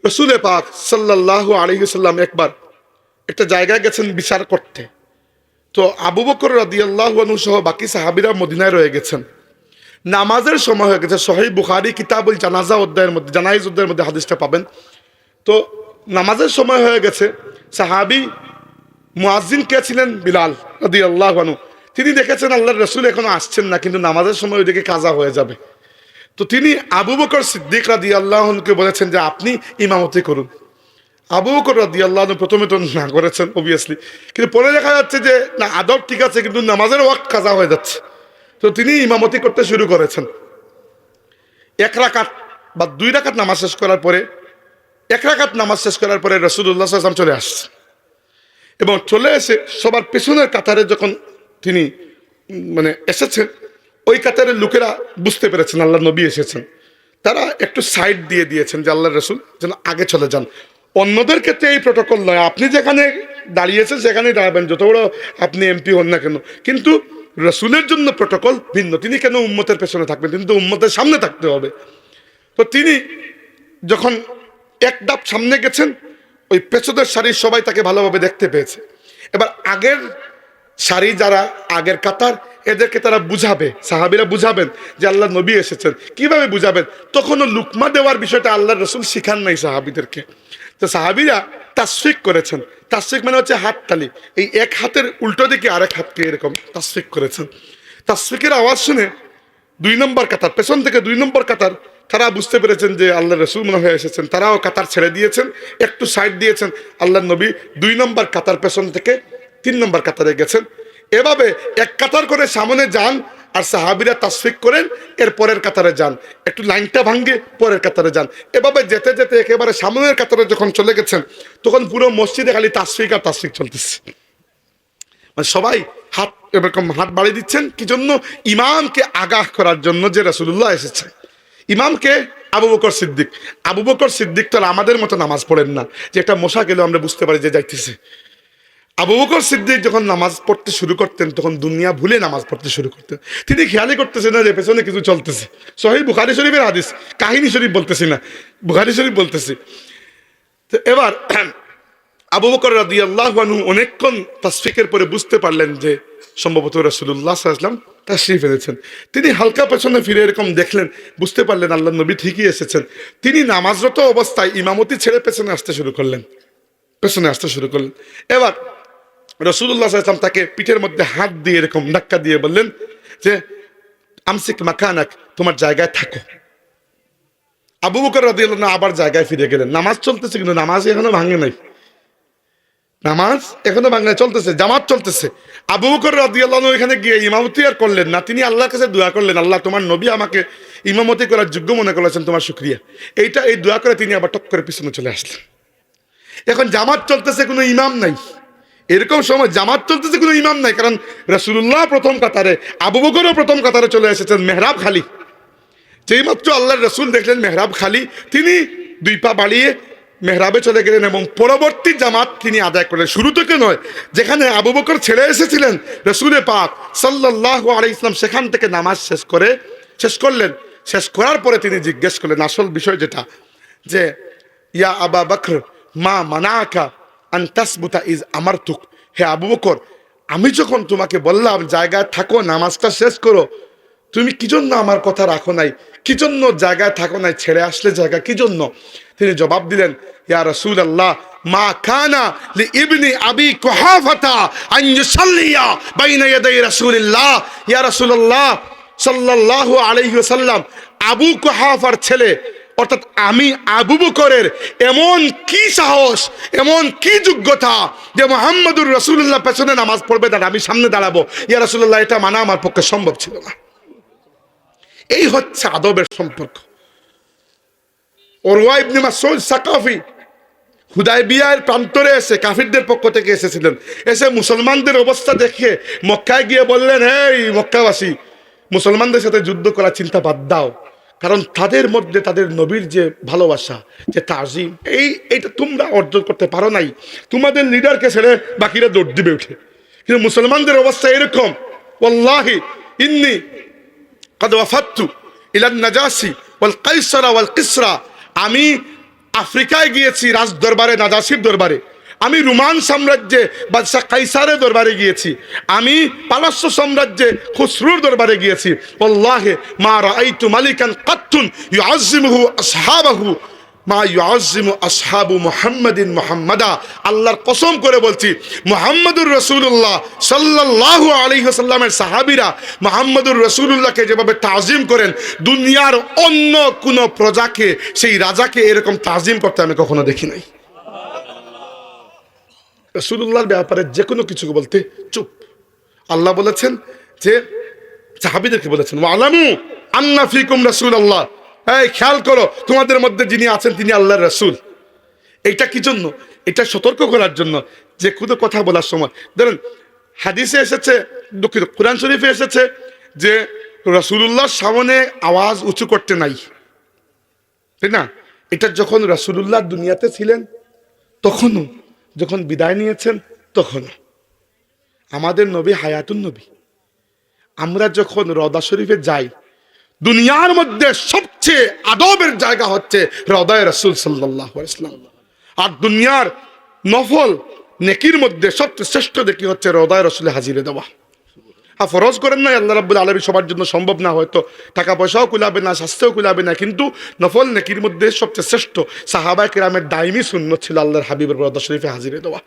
রাসূল পাক সাল্লাল্লাহু আলাইহি ওয়াসাল্লাম একবার একটা জায়গায় গেছেন বিচার করতে। তো আবু বকর রাদিয়াল্লাহু আনহু সহ বাকি সাহাবীরা মদিনায় রয়ে গেছেন। নামাজের সময় হয়ে গেছে। সহিহ বুখারী কিতাবুল জানাজা অধ্যায়ের মধ্যে, জানাইজ অধ্যায়ের মধ্যে হাদিসটা পাবেন। তো নামাজের সময় হয়ে গেছে। সাহাবী মুয়াজ্জিন কে ছিলেন? বিলাল রাদিয়াল্লাহু আনহু। তিনি দেখেছেন আল্লাহর রাসূল এখনো আসছেন না, কিন্তু নামাজের সময় ওইদিকে কাজা হয়ে যাবে। তো তিনি আবু বকর সিদ্দিক রাদিয়াল্লাহু আনহুকে বলেছেন যে আপনি ইমামতি করুন। আবু বকর রাদিয়াল্লাহু আনহু প্রথমে তো না করেছেন অবভিয়াসলি, কিন্তু পরে দেখা যাচ্ছে যে না, আদব ঠিক আছে কিন্তু নামাজের ওয়াক্ত কাজা হয়ে যাচ্ছে। তো তিনি ইমামতি করতে শুরু করেছেন। 1 রাকাত বা 2 রাকাত নামাজ শেষ করার পরে, 1 রাকাত নামাজ শেষ করার পরে রাসূলুল্লাহ সাল্লাল্লাহু আলাইহি ওয়াসাল্লাম চলে আসছে এবং চলে এসে সবার পেছনের কাতারে যখন তিনি এসেছেন, ওই কাতারের লোকেরা বুঝতে পেরেছেন আল্লাহ নবী এসেছেন। তারা একটু সাইড দিয়ে দিয়েছেন যে আল্লাহর রাসূল যেন আগে চলে যান। অন্যদের ক্ষেত্রে এই প্রটোকল নয়, আপনি যেখানে দাঁড়িয়েছেন সেখানেই দাঁড়াবেন, যত বড় আপনি এমপি হন না কেন। কিন্তু রাসূলের জন্য প্রটোকল ভিন্ন। তিনি কেন উম্মতের পেছনে থাকবেন? তিনি তো উম্মতের সামনে থাকতে হবে। তো তিনি যখন এক ধাপ সামনে গেছেন, ওই পেছনের সারির সবাই তাকে ভালোভাবে দেখতে পেয়েছে। এবার আগের সারি যারা, আগের কাতার, এদেরকে তারা বুঝাবে, সাহাবীরা বুঝাবেন যে আল্লাহ নবী এসেছেন। কিভাবে বুঝাবেন? তখনও লুকমা দেওয়ার বিষয়টা আল্লাহর রাসূল শিখান নাই সাহাবীদেরকে। তো সাহাবীরা তাসফিক করেছেন। তাসফিক মানে হচ্ছে হাততালি। এই এক হাতের উল্টো দিকে আরেক হাতকে এরকম তাসফিক করেছেন। তাসফিকের আওয়াজ শুনে 2 নম্বর কাতার, পেছন থেকে 2 নম্বর কাতার, তারা বুঝতে পেরেছেন যে আল্লাহ রাসূল মনে হয়ে এসেছেন। তারাও কাতার ছেড়ে দিয়েছেন, একটু সাইড দিয়েছেন। আল্লাহ নবী 2 নম্বর কাতার পেছন থেকে 3 নম্বর কাতারে গেছেন। এভাবে এক কাতার করে সামনে যান, আর সাহাবীরা তাসফিক করেন, এর পরের কাতারে যান, একটু লাইনটা ভাঙ্গে পরের কাতারে যান। এভাবে যেতে যেতে একেবারে সামনের কাতারে যখন চলে গেছেন, তখন পুরো মসজিদে খালি তাসফিক আর তাসফিক চলতেছে। সবাই হাত এরকম হাত বাড়িয়ে দিচ্ছেন। কি জন্য? ইমামকে আগাহ করার জন্য যে রাসূলুল্লাহ এসেছে। ইমামকে আবু বকর সিদ্দিক। আবু বকর সিদ্দিক তো আমাদের মতো নামাজ পড়েন না, যে একটা মশা গেলে আমরা বুঝতে পারি যে যাইতেছে। আবু বকর সিদ্দিক যখন নামাজ পড়তে শুরু করতেন, তখন দুনিয়া ভুলে নামাজ পড়তে শুরু করতেন। তিনি খেয়ালই করতেছেন না যে পেছনে কিছু চলতেছে। সহিহ বুখারী শরীফের হাদিস, কাহিনী শরীফ বলতেছি না, বুখারী শরীফ বলতেছি। তো এবার আবু বকর রাদিয়াল্লাহু আনহু অনেকক্ষণ তাসফিকের পরে বুঝতে পারলেন যে সম্ভবত রাসূলুল্লাহ সাল্লাল্লাহু আলাইহি ওয়াসাল্লাম তাশরীফ এনেছেন। তিনি হালকা পেছনে ফিরে এরকম দেখলেন, বুঝতে পারলেন আল্লাহ নবী ঠিকই এসেছেন। তিনি নামাজরত অবস্থায় ইমামতি ছেড়ে পেছনে আসতে শুরু করলেন। এবার রাসূলুল্লাহ সাল্লাল্লাহু আলাইহি ওয়াসাল্লাম তাকে পিঠের মধ্যে হাত দিয়ে এরকম ধাক্কা দিয়ে বললেন যে আমসিক মাকানাক, তোমার জায়গায় থাকো। আবু বকর রাদিয়াল্লাহু আনহু আবার জায়গায় ফিরে গেলেন। নামাজ চলতেছে, কিন্তু নামাজ এখনো ভাঙে নাই। নামাজ এখনো বাংলায় চলতেছে, জামাত চলতেছে। আবু বকর রাদিয়াল্লাহু আনহু এখানে গিয়ে ইমামতি আর করলেন না। তিনি আল্লাহর কাছে দোয়া করলেন, আল্লাহ তোমার নবী আমাকে ইমামতি করার যোগ্য মনে করেছেন, তোমার শুকরিয়া। এই দোয়া করে তিনি আবার টক করে পিছনে চলে আসলেন। এখন জামাত চলতেছে, কোনো ইমাম নাই। এরকম সময় জামাত চলতেছে, কোনো ইমাম নাই, কারণ রাসূলুল্লাহ প্রথম কাতারে, আবু বকরও প্রথম কাতারে চলে এসেছেন। মেহরাব খালি। যেই মাত্র আল্লাহর রাসূল দেখলেন মেহরাব খালি, তিনি 2 পা বাড়িয়ে মেহরাবে চলে গেলেন এবং পরবর্তী জামাত তিনি আদায় করলেন। শুরু থেকে নয়, যেখানে আবু বকর ছেড়ে এসেছিলেন রাসূলে পাক সাল্লাল্লাহু আলাইহি ওয়াসাল্লাম, সেখান থেকে নামাজ শেষ করলেন। শেষ করার পরে তিনি জিজ্ঞেস করলেন আসল বিষয় যেটা, যে ইয়া আবা বকর মা মানাকা আন তাসবুতা ইজ আমারতুক। হে আবু বকর, আমি যখন তোমাকে বললাম জায়গায় থাকো, নামাজটা শেষ করো, তুমি কি জন্য আমার কথা রাখো নাই? কি জন্য জায়গায় থাকো নাই? ছেড়ে আসলে জায়গা কি জন্য? তিনি জবাব দিলেন, ইয়া রাসূলুল্লাহ মা কানা লি ইবনি আবি কুহাফাতা আন ইউসাল্লিয়া বাইনা ইয়াদাই রাসূলিল্লাহ। ইয়া রাসূলুল্লাহ সাল্লাল্লাহু আলাইহি ওয়াসাল্লাম, আবু কুহাফার ছেলে অর্থাৎ আমি আবু বকরের এমন কি সাহস, এমন কি যোগ্যতা যে মুহাম্মদুর রাসূলুল্লাহ পেছনে নামাজ পড়বে, তার আমি সামনে দাঁড়াবো? ইয়া রাসূলুল্লাহ, এটা মানা আমার পক্ষে সম্ভব ছিল না। এই হচ্ছে আদবের সম্পর্ক। উরওয়া ইবনে মাসউদ সাকাফি হুদায়বিয়ার প্রান্তরে এসে কাফিরদের পক্ষ থেকে এসেছিলেন। এসে মুসলমানদের অবস্থা দেখে মক্কায় গিয়ে বললেন, এই মক্কাবাসী, মুসলমানদের সাথে যুদ্ধ করার চিন্তা বাদ দাও, কারণ তাদের মধ্যে তাদের নবীর যে ভালোবাসা, যে তাজিম, এইটা তোমরা অর্জন করতে পারো নাই। তোমাদের লিডারকে ছেড়ে বাকিরা দৌড় দিবে উঠে। কিন্তু মুসলমানদের অবস্থা এরকম, ওয়াল্লাহি ইন্নী قد وفدت الى النجاشي والقيصر والقسرى, আমি আফ্রিকায় গিয়েছি রাজ দরবারে, নাজাসির দরবারে। আমি রোমান সাম্রাজ্যে বাদশাহ কাইসারের দরবারে গিয়েছি, আমি পারস্য সাম্রাজ্যে খুসরুর দরবারে গিয়েছি। আল্লাহে মা রাআইতু মালিকান কাত্তুন ইউআযজিমুহু আসহাবাহু মা ইউআযজিমু আসহাবু মুহাম্মাদিন মুহাম্মাদা। আল্লাহর কসম করে বলছি, মুহাম্মদুর রাসূলুল্লাহ সাল্লাল্লাহু আলাইহি ওয়াসাল্লামের সাহাবীরা মুহাম্মদুর রাসূলুল্লাহকে যেভাবে তাজিম করেন, দুনিয়ার অন্য কোন প্রজাকে, সেই রাজাকে এরকম তাজিম করতে আমি কখনো দেখি নাই। রাসূলুল্লাহর ব্যাপারে যে কোনো কিছু বলতে চুপ। আল্লাহ বলেছেন যে সাহাবীদেরকে বলেছেন, ওয়ালামু আন্না ফিকুম রাসূলুল্লাহ, এই খেয়াল করো তোমাদের মধ্যে যিনি আছেন তিনি আল্লাহর রাসূল। এটা কি জন্য? এটা সতর্ক করার জন্য যে কোনো কথা বলার সময়, ধরেন হাদিসে এসেছে, দুঃখিত কোরআন শরীফে এসেছে যে রাসূলুল্লাহর সামনে আওয়াজ উঁচু করতে নাই, তাই না? এটা যখন রাসূলুল্লাহ দুনিয়াতে ছিলেন তখনও, যখন বিদায় নিয়েছেন তখনও। আমাদের নবী হায়াতুন নবী, আমরা যখন রওজা শরীফে যাই, দুনিয়ার মধ্যে সবচেয়ে আদবের জায়গা হচ্ছে রওজায়ে রাসূল সাল্লাল্লাহু আলাইহি ওয়াসাল্লাম। আর দুনিয়ার নফল নেকির মধ্যে সবচেয়ে শ্রেষ্ঠ নেকি হচ্ছে রওজায়ে রাসূলে হাজিরে দেওয়া। আর ফরজ করেন না, আল্লাহ রাব্বুল আলামিন সবার জন্য সম্ভব না, হয়তো টাকা পয়সাও কুলাবে না, স্বাস্থ্যও কুলাবে না, কিন্তু নফল নেকির মধ্যে সবচেয়ে শ্রেষ্ঠ সাহাবায়ে কেরামের দাইমি সুন্নত ছিল আল্লাহর হাবিবের রওজা শরীফে হাজিরে দেওয়া।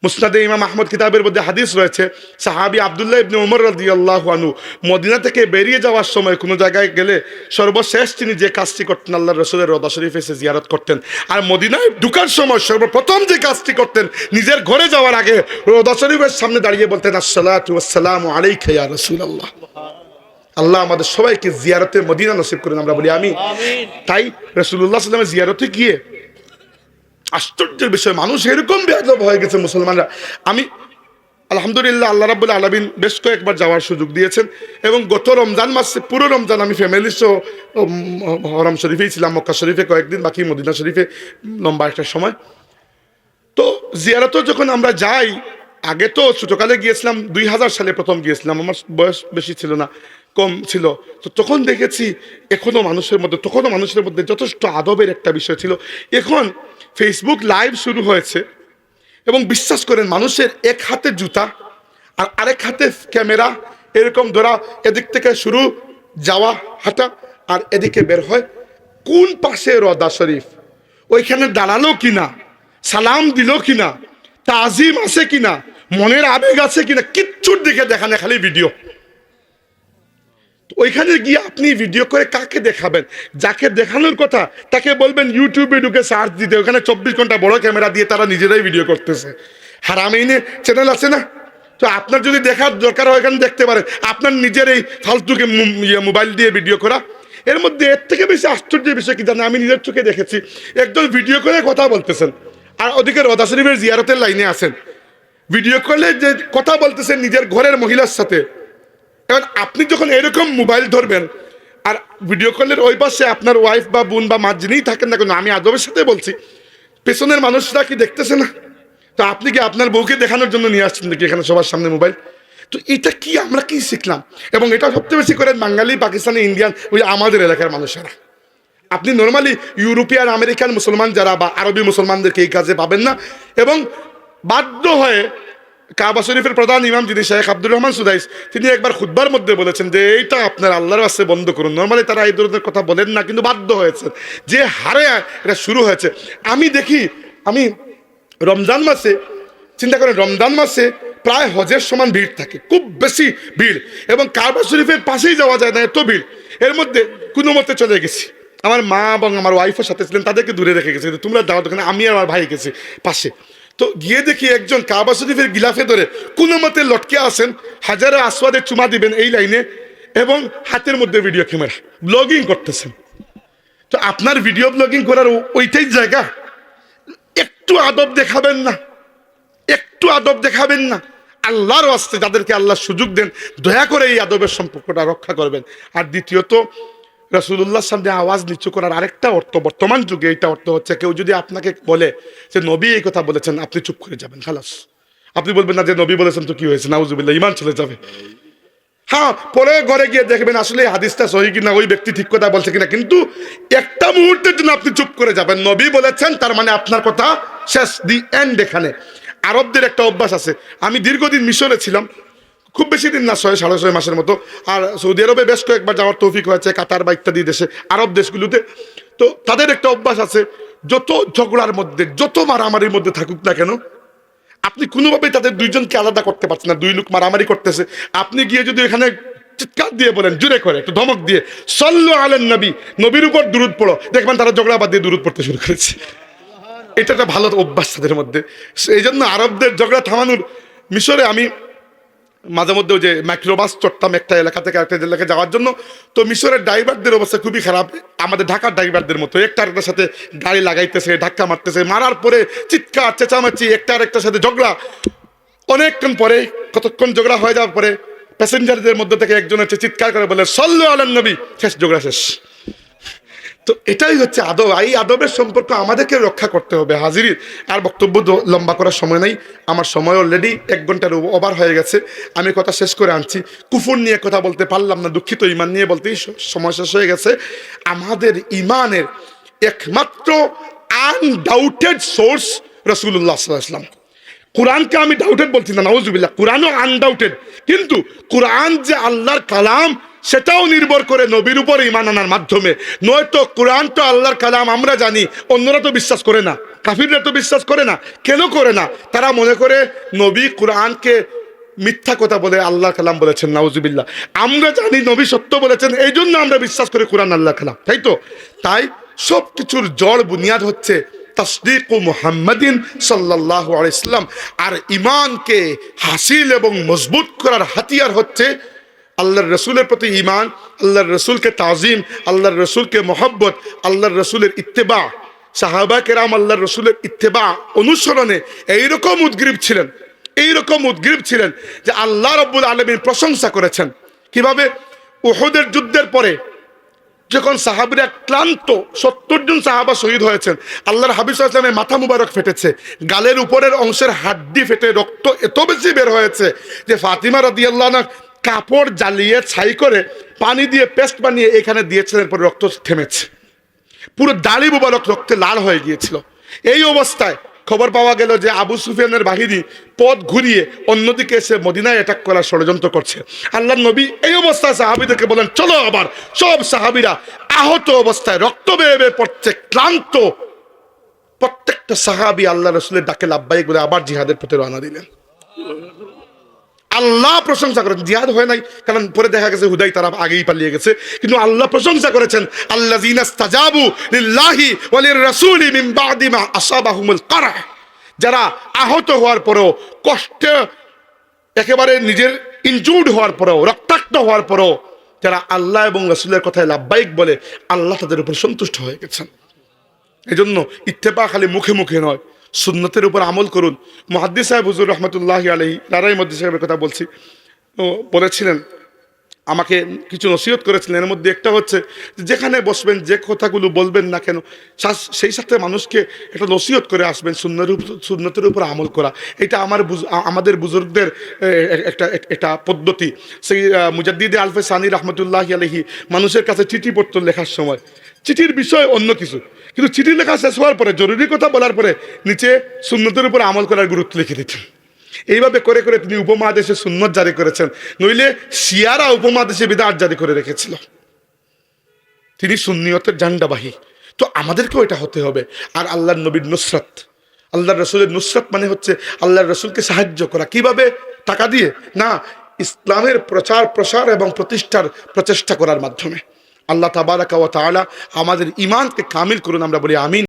মুসনাদে ইমাম আহমদ কিতাবের মধ্যে হাদিস রয়েছে, সাহাবী আব্দুল্লাহ ইবনে উমর রাদিয়াল্লাহু আনহু মদিনা থেকে বেরিয়ে যাওয়ার সময় কোনো জায়গায় গেলে সর্বশেষ তিনি যে কাজটি করতেন, আল্লাহর রাসূলের রওজা শরীফে এসে জিয়ারত করতেন। আর মদিনায় ঢুকার সময় সর্বপ্রথম যে কাজটি করতেন, নিজের ঘরে যাওয়ার আগে রওজা শরীফের সামনে দাঁড়িয়ে বলতেন, আসসালাতু ওয়াসসালামু আলাইকা ইয়া রাসূলুল্লাহ। আল্লাহ আমাদের সবাইকে জিয়ারতে মদিনা নসিব করেন, আমরা বলি আমিন। তাই রাসূলুল্লাহ সাল্লাল্লাহু আলাইহি ওয়াসাল্লামের জিয়ারতে গিয়ে আশ্চর্যের বিষয়, মানুষ এরকম বেয়াদব হয়ে গেছে মুসলমানরা। আমি আলহামদুলিল্লাহ আল্লাহ রাব্বুল আলামিন বেশ কয়েকবার যাওয়ার সুযোগ দিয়েছেন, এবং গত রমজান মাসে পুরো রমজান আমি ফ্যামিলি সহ হরম শরীফেই ছিলাম, মক্কা শরীফে কয়েকদিন, বাকি মদিনা শরীফে লম্বা একটা সময়। তো জিয়ারতও যখন আমরা যাই, আগে তো ছোটকালে গিয়েছিলাম, 2000 সালে প্রথম গিয়েছিলাম, আমার বয়স বেশি ছিল না, কম ছিল। তো তখন দেখেছি তখনও মানুষের মধ্যে যথেষ্ট আদবের একটা বিষয় ছিল। এখন ফেসবুক লাইভ শুরু হয়েছে এবং বিশ্বাস করেন মানুষের এক হাতে জুতা আর আরেক হাতে ক্যামেরা, এরকম ধরা, এদিক থেকে শুরু যাওয়া হাঁটা আর এদিকে বের হয়, কোন পাশে রওজা শরীফ, ওইখানে দাঁড়ালো কিনা, সালাম দিল কিনা, তাজিম আছে কিনা, মনের আবেগ আছে কিনা, কিচ্ছুর দিকে দেখা না, খালি ভিডিও। ওইখানে গিয়ে আপনি ভিডিও করে কাকে দেখাবেন? যাকে দেখানোর কথা তাকে বলবেন ইউটিউবে ঢুকে সার্চ দিতে, ওখানে 24 ঘন্টা বড় ক্যামেরা দিয়ে তারা নিজেরাই ভিডিও করতেছে। হারামাইনে চ্যানেল আছে না, তো আপনার যদি দেখার দরকার হয় এখানে দেখতে পারেন। আপনার নিজের এই ফালতুকে মোবাইল দিয়ে ভিডিও করা, এর মধ্যে এর থেকে বেশি আশ্চর্যের বিষয় কি জানেন? আমি নিজের চোখে দেখেছি, একজন ভিডিও করে কথা বলতেছেন আর ওদিকে রওজা শরীফের জিয়ারতের লাইনে আছেন, ভিডিও করলে যে কথা বলতেছেন নিজের ঘরের মহিলার সাথে। এখন আপনি যখন এরকম মোবাইল ধরবেন আর ভিডিও কলের ওই পাশে আপনার ওয়াইফ বা বোন বা মা যিনিই থাকেন না কেন, আমি আদবের সাথে বলছি, পেছনের মানুষরা কি দেখতেছে না? তো আপনি কি আপনার বউকে দেখানোর জন্য নিয়ে আসছেন নাকি এখানে সবার সামনে মোবাইল? তো এটা কি, আমরা কি শিখলাম? এবং এটা সবচেয়ে বেশি করেন বাঙালি, পাকিস্তানি, ইন্ডিয়ান, ওই আমাদের এলাকার মানুষেরা। আপনি নর্মালি ইউরোপিয়ান, আমেরিকান মুসলমান যারা বা আরবি মুসলমানদেরকে এই কাজে পাবেন না। এবং বাধ্য হয়ে কাবা শরীফের প্রধান ইমাম যিনি শেখ আব্দুর রহমান সুদাইস, তিনি একবার খুতবার মধ্যে বলেছেন যে এইটা আপনার আল্লাহর রাস্তে বন্ধ করুন। নর্মালি তারা এই ধরনের কথা বলেন না, কিন্তু বাধ্য হয়েছে, যে হারে এটা শুরু হয়েছে। আমি দেখি, আমি রমজান মাসে, চিন্তা করেন রমজান মাসে প্রায় হজের সমান ভিড় থাকে, খুব বেশি ভিড়, এবং কাবা শরীফের পাশেই যাওয়া যায় না, এত ভিড়। এর মধ্যে কোনো মতে চলে গেছি, আমার মা এবং আমার ওয়াইফের সাথে ছিলেন, তাদেরকে দূরে রেখে গেছি, তোমরা যাও দোকানে, আমি আর আমার ভাই গেছি পাশে। তো গিয়ে দেখি একজন কাবা শরীফের গিলাফে ধরে কোনো মতে লটকে আসেন, হাজারে আসওয়াদে চুমা দিবেন এই লাইনে, এবং হাতের মধ্যে ভিডিও ক্যামেরা, ব্লগিং করতেছেন। তো আপনার ভিডিও ব্লগিং করার ওইটাই জায়গা? একটু আদব দেখাবেন না? একটু আদব দেখাবেন না? আল্লাহর ওয়াস্তে যাদেরকে আল্লাহ সুযোগ দেন, দয়া করে এই আদবের সম্পর্কটা রক্ষা করবেন। আর দ্বিতীয়ত, রাসূলুল্লাহর সামনে আওয়াজ নিচু করার আরেকটা অর্থ, বর্তমান যুগে এইটা অর্থ হচ্ছে, কেউ যদি আপনাকে বলে যে নবী এই কথা বলেছেন, আপনি চুপ করে যাবেন, খালাস। আপনি বলবেন না যে নবী বলেছেন তো কি হয়েছে, নাউজুবিল্লাহ, ঈমান চলে যাবে। হ্যাঁ, পরে ঘরে গিয়ে দেখবেন আসলে এই হাদিসটা সহি কিনা, ওই ব্যক্তি ঠিক কথা বলছে কিনা, কিন্তু একটা মুহূর্তের জন্য আপনি চুপ করে যাবেন। নবী বলেছেন, তার মানে আপনার কথা শেষ, দি এন্ড। এখানে আরবদের একটা অভ্যাস আছে। আমি দীর্ঘদিন মিশরে ছিলাম, খুব বেশি দিন না, 6.5 মাসের মতো। আর সৌদি আরবে বেশ কয়েকবার যাওয়ার তৌফিক হয়েছে, কাতার বা ইত্যাদি দেশে, আরব দেশগুলোতে। তো তাদের একটা অভ্যাস আছে, যত ঝগড়ার মধ্যে, যত মারামারির মধ্যে থাকুক না কেন, আপনি কোনোভাবেই তাদের দুইজনকে আলাদা করতে পারছেন না। দুই লোক মারামারি করতেছে, আপনি গিয়ে যদি এখানে চিৎকার দিয়ে বলেন, জোরে করে একটু ধমক দিয়ে, সাল্লু আলান নবী, নবীর উপর দুরূদ পড়ো, দেখবেন তারা ঝগড়া বাদ দিয়ে দুরূদ পড়তে শুরু করেছে। এটা একটা ভালো অভ্যাস তাদের মধ্যে। এই জন্য আরবদের ঝগড়া থামানোর, মিশরে আমি মাঝে মধ্যে ওই যে মাইক্রোবাস চড়তাম একটা এলাকা থেকে আরেকটা এলাকায় যাওয়ার জন্য। তো মিশরের ড্রাইভারদের অবস্থা খুবই খারাপ, আমাদের ঢাকার ড্রাইভারদের মতো। একটা আরেকটার সাথে গাড়ি লাগাইতেছে, ধাক্কা মারতেছে, মারার পরে চিৎকার চেঁচামেচি, একটা আরেকটার সাথে ঝগড়া। অনেকক্ষণ পরে, কতক্ষণ ঝগড়া হয়ে যাওয়ার পরে প্যাসেঞ্জারদের মধ্যে থেকে একজন হচ্ছে চিৎকার করে বলে, সাল্লু আলান নবী, শেষ, ঝগড়া শেষ। তো এটাই হচ্ছে আদব। এই আদবের সম্পর্ক আমাদেরকে রক্ষা করতে হবে। হাজির, আর বক্তব্য লম্বা করার সময় নাই, আমার সময় অলরেডি 1 ঘন্টার ওভার হয়ে গেছে। আমি কথা শেষ করে আনছি। কুফর নিয়ে কথা বলতে পারলাম না, দুঃখিত। ইমান নিয়ে বলতেই সময় শেষ হয়ে গেছে। আমাদের ইমানের একমাত্র আনডাউটেড সোর্স রাসূলুল্লাহ সাল্লাল্লাহু আলাইহি ওয়াসাল্লাম। কোরআনকে আমি ডাউটেড বলছি না, নাউজুবিল্লাহ, কোরআনও আনডাউটেড। কিন্তু কোরআন যে আল্লাহর কালাম, সেটাও নির্ভর করে নবীর উপর ঈমান আনার মাধ্যমে। নয়তো কোরআন তো আল্লাহর কালাম আমরা জানি, অন্যরা তো বিশ্বাস করে না, কাফিররা তো বিশ্বাস করে না। কেন করে না? তারা মনে করে নবী কোরআনকে মিথ্যা কথা বলে আল্লাহর কালাম বলেছেন, নাউজুবিল্লাহ। আমরা জানি নবী সত্য বলেছেন, এই জন্য আমরা বিশ্বাস করি কোরআন আল্লাহর কালাম, তাই তো? তাই সব কিছুর জড় বুনিয়াদ হচ্ছে তাসদীক মুহাম্মাদিন সাল্লাল্লাহু আলাইহি ওয়াসাল্লাম। আর ঈমানকে হাসিল এবং মজবুত করার হাতিয়ার হচ্ছে আল্লাহর রসুলের প্রতি ঈমান, আল্লাহর রসুলকে তাজিম, আল্লাহর রসুলকে মহব্বত, আল্লাহর রসুলের ইত্তেবা। সাহাবা কেরাম আল্লাহর রসুলের ইত্তেবা, অনুসরণে এইরকম উদ্গ্রীব ছিলেন, এইরকম উদ্গ্রীব ছিলেন যে আল্লাহ রাব্বুল আলামিন প্রশংসা করেছেন। কিভাবে? উহুদের যুদ্ধের পরে যখন সাহাবীরা ক্লান্ত, 70 জন সাহাবা শহীদ হয়েছেন, আল্লাহর হাবিব সাল্লাল্লাহু আলাইহি ওয়াসাল্লামের মাথা মুবারক ফেটেছে, গালের উপরের অংশের হাড্ডি ফেটে রক্ত এত বেশি বের হয়েছে যে ফাতিমা রাদিয়াল্লাহু আনহা কাপড় জ্বালিয়ে ছাই করে পানি দিয়ে পেস্ট বানিয়ে এখানে দিয়েছেন, এরপর রক্ত থেমেছে, পুরো দাড়ি মুবারক রক্তে লাল হয়ে গিয়েছিল। এই অবস্থায় খবর পাওয়া গেল যে আবু সুফিয়ানের বাহিনী পথ ঘুরিয়ে অন্যদিকে এসে মদিনায় অ্যাটাক করার ষড়যন্ত্র করছে। আল্লাহর নবী এই অবস্থায় সাহাবীদেরকে বলেন, চলো। আবার সব সাহাবীরা আহত অবস্থায়, রক্ত বেয়ে বেয়ে পড়ছে, ক্লান্ত। প্রত্যেকটা সাহাবী আল্লাহ রসুলের ডাকে লাব্বাইক বলে আবার জিহাদের পথে রওনা দিলেন। আল্লাহ প্রশংসা করেন, জিহাদ হয় নাই, কারণ পরে দেখা গেছে হুদাই তারা আগেই পালিয়ে গেছে। কিন্তু আল্লাহ প্রশংসা করেছেন, আল্লাযীনা ইসতাজাবু লিল্লাহি ওয়া লিররাসূলি মিন বাদি মা আসাবাহুমুল কারহ। যারা আহত হওয়ার পরেও, কষ্টে একেবারে নিজের ইনজুর্ড হওয়ার পরেও, রক্তাক্ত হওয়ার পরেও যারা আল্লাহ এবং রাসূলের কথায় লাব্বাইক বলে, আল্লাহ তাদের উপর সন্তুষ্ট হয়ে গেছেন। এই জন্য ইত্তেবা খালি মুখে মুখে নয়, সুন্নতের উপর আমল করুন। মুহাদ্দিস সাহেব হুজুর রহমতুল্লাহি আলাইহি, রারাই মুহাদ্দিস সাহেবের কথা বলছি, বলেছিলেন, আমাকে কিছু নসিহত করেছিলেন। এর মধ্যে একটা হচ্ছে, যেখানে বসবেন, যে কথাগুলো বলবেন না কেন, সেই সাথে মানুষকে একটা নসিহত করে আসবেন, সুন্নতের উপর আমল করা। এটা আমাদের বুজুর্গদের একটা পদ্ধতি। সেই মুজাদ্দিদ আলফে সানি রহমতুল্লাহি আলাইহি মানুষের কাছে চিঠি পড়তো লেখার সময়। চিঠির বিষয় অন্য কিছু, কিন্তু চিঠি লেখা শেষ হওয়ার পরে, জরুরি কথা বলার পরে নিচে সুন্নতের উপর আমল করার গুরুত্ব লিখে দিতেন। এইভাবে করে করে তিনি উপমহাদেশে সুন্নত জারি করেছেন, নইলে শিয়ারা উপমহাদেশে বিদআত জারি করে রেখেছিল। তিনি সুন্নিয়তের ঝান্ডাবাহী। তো আমাদেরকেও এটা হতে হবে। আর আল্লাহর নবীর নুসরাত, আল্লাহর রসুলের নুসরাত মানে হচ্ছে আল্লাহর রসুলকে সাহায্য করা। কিভাবে? টাকা দিয়ে না, ইসলামের প্রচার প্রসার এবং প্রতিষ্ঠার প্রচেষ্টা করার মাধ্যমে। আল্লাহ তাবারাকা ওয়া তাআলা আমাদের ঈমানকে কামিল করুন, আমরা বলি আমিন।